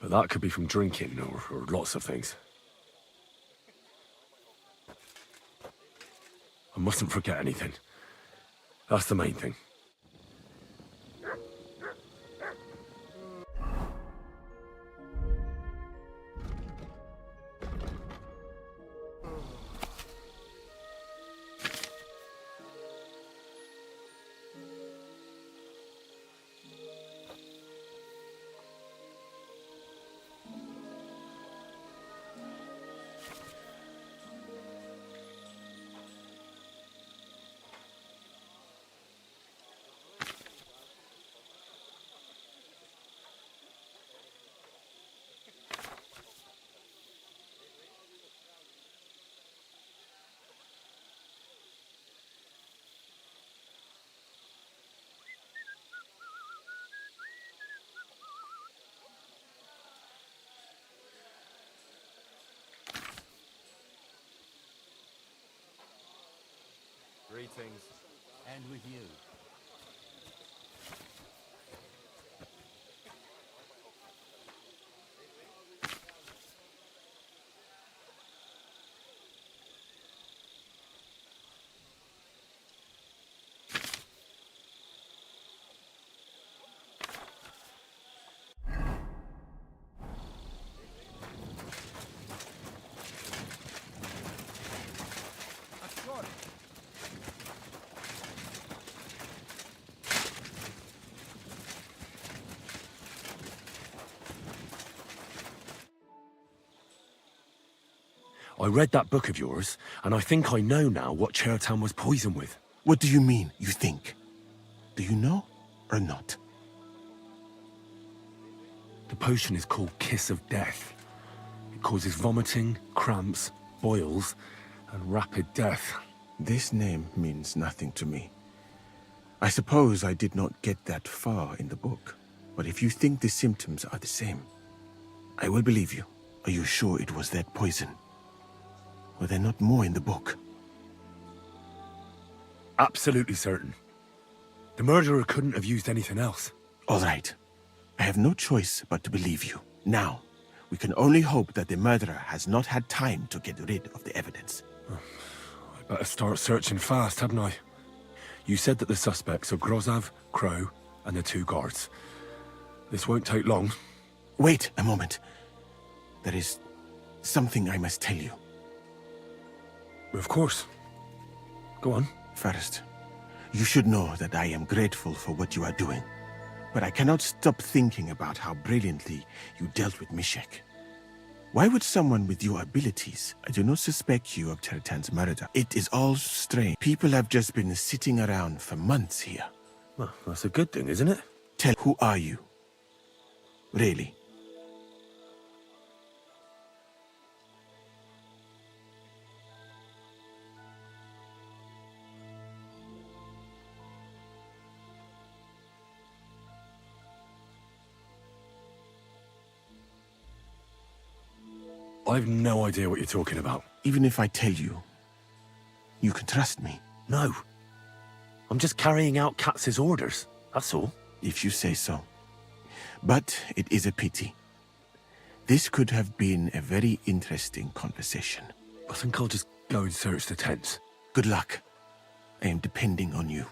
But that could be from drinking or lots of things. I mustn't forget anything. That's the main thing. Greetings. And with you. I read that book of yours, and I think I know now what Chertown was poisoned with. What do you mean, you think? Do you know or not? The potion is called Kiss of Death. It causes vomiting, cramps, boils, and rapid death. This name means nothing to me. I suppose I did not get that far in the book, but if you think the symptoms are the same, I will believe you. Are you sure it was that poison? Were there not more in the book? Absolutely certain. The murderer couldn't have used anything else. All right. I have no choice but to believe you. Now, we can only hope that the murderer has not had time to get rid of the evidence. I better start searching fast, hadn't I? You said that the suspects are Grozav, Crow, and the 2 guards. This won't take long. Wait a moment. There is something I must tell you. Of course. Go on. First, you should know that I am grateful for what you are doing. But I cannot stop thinking about how brilliantly you dealt with Mishek. Why would someone with your abilities? I do not suspect you of Chertan's murder. It is all strange. People have just been sitting around for months here. Well, that's a good thing, isn't it? Who are you? Really? I've no idea what you're talking about. Even if I tell you, you can trust me. No. I'm just carrying out Katz's orders, that's all. If you say so. But it is a pity. This could have been a very interesting conversation. I think I'll just go and search the tents. Good luck. I am depending on you.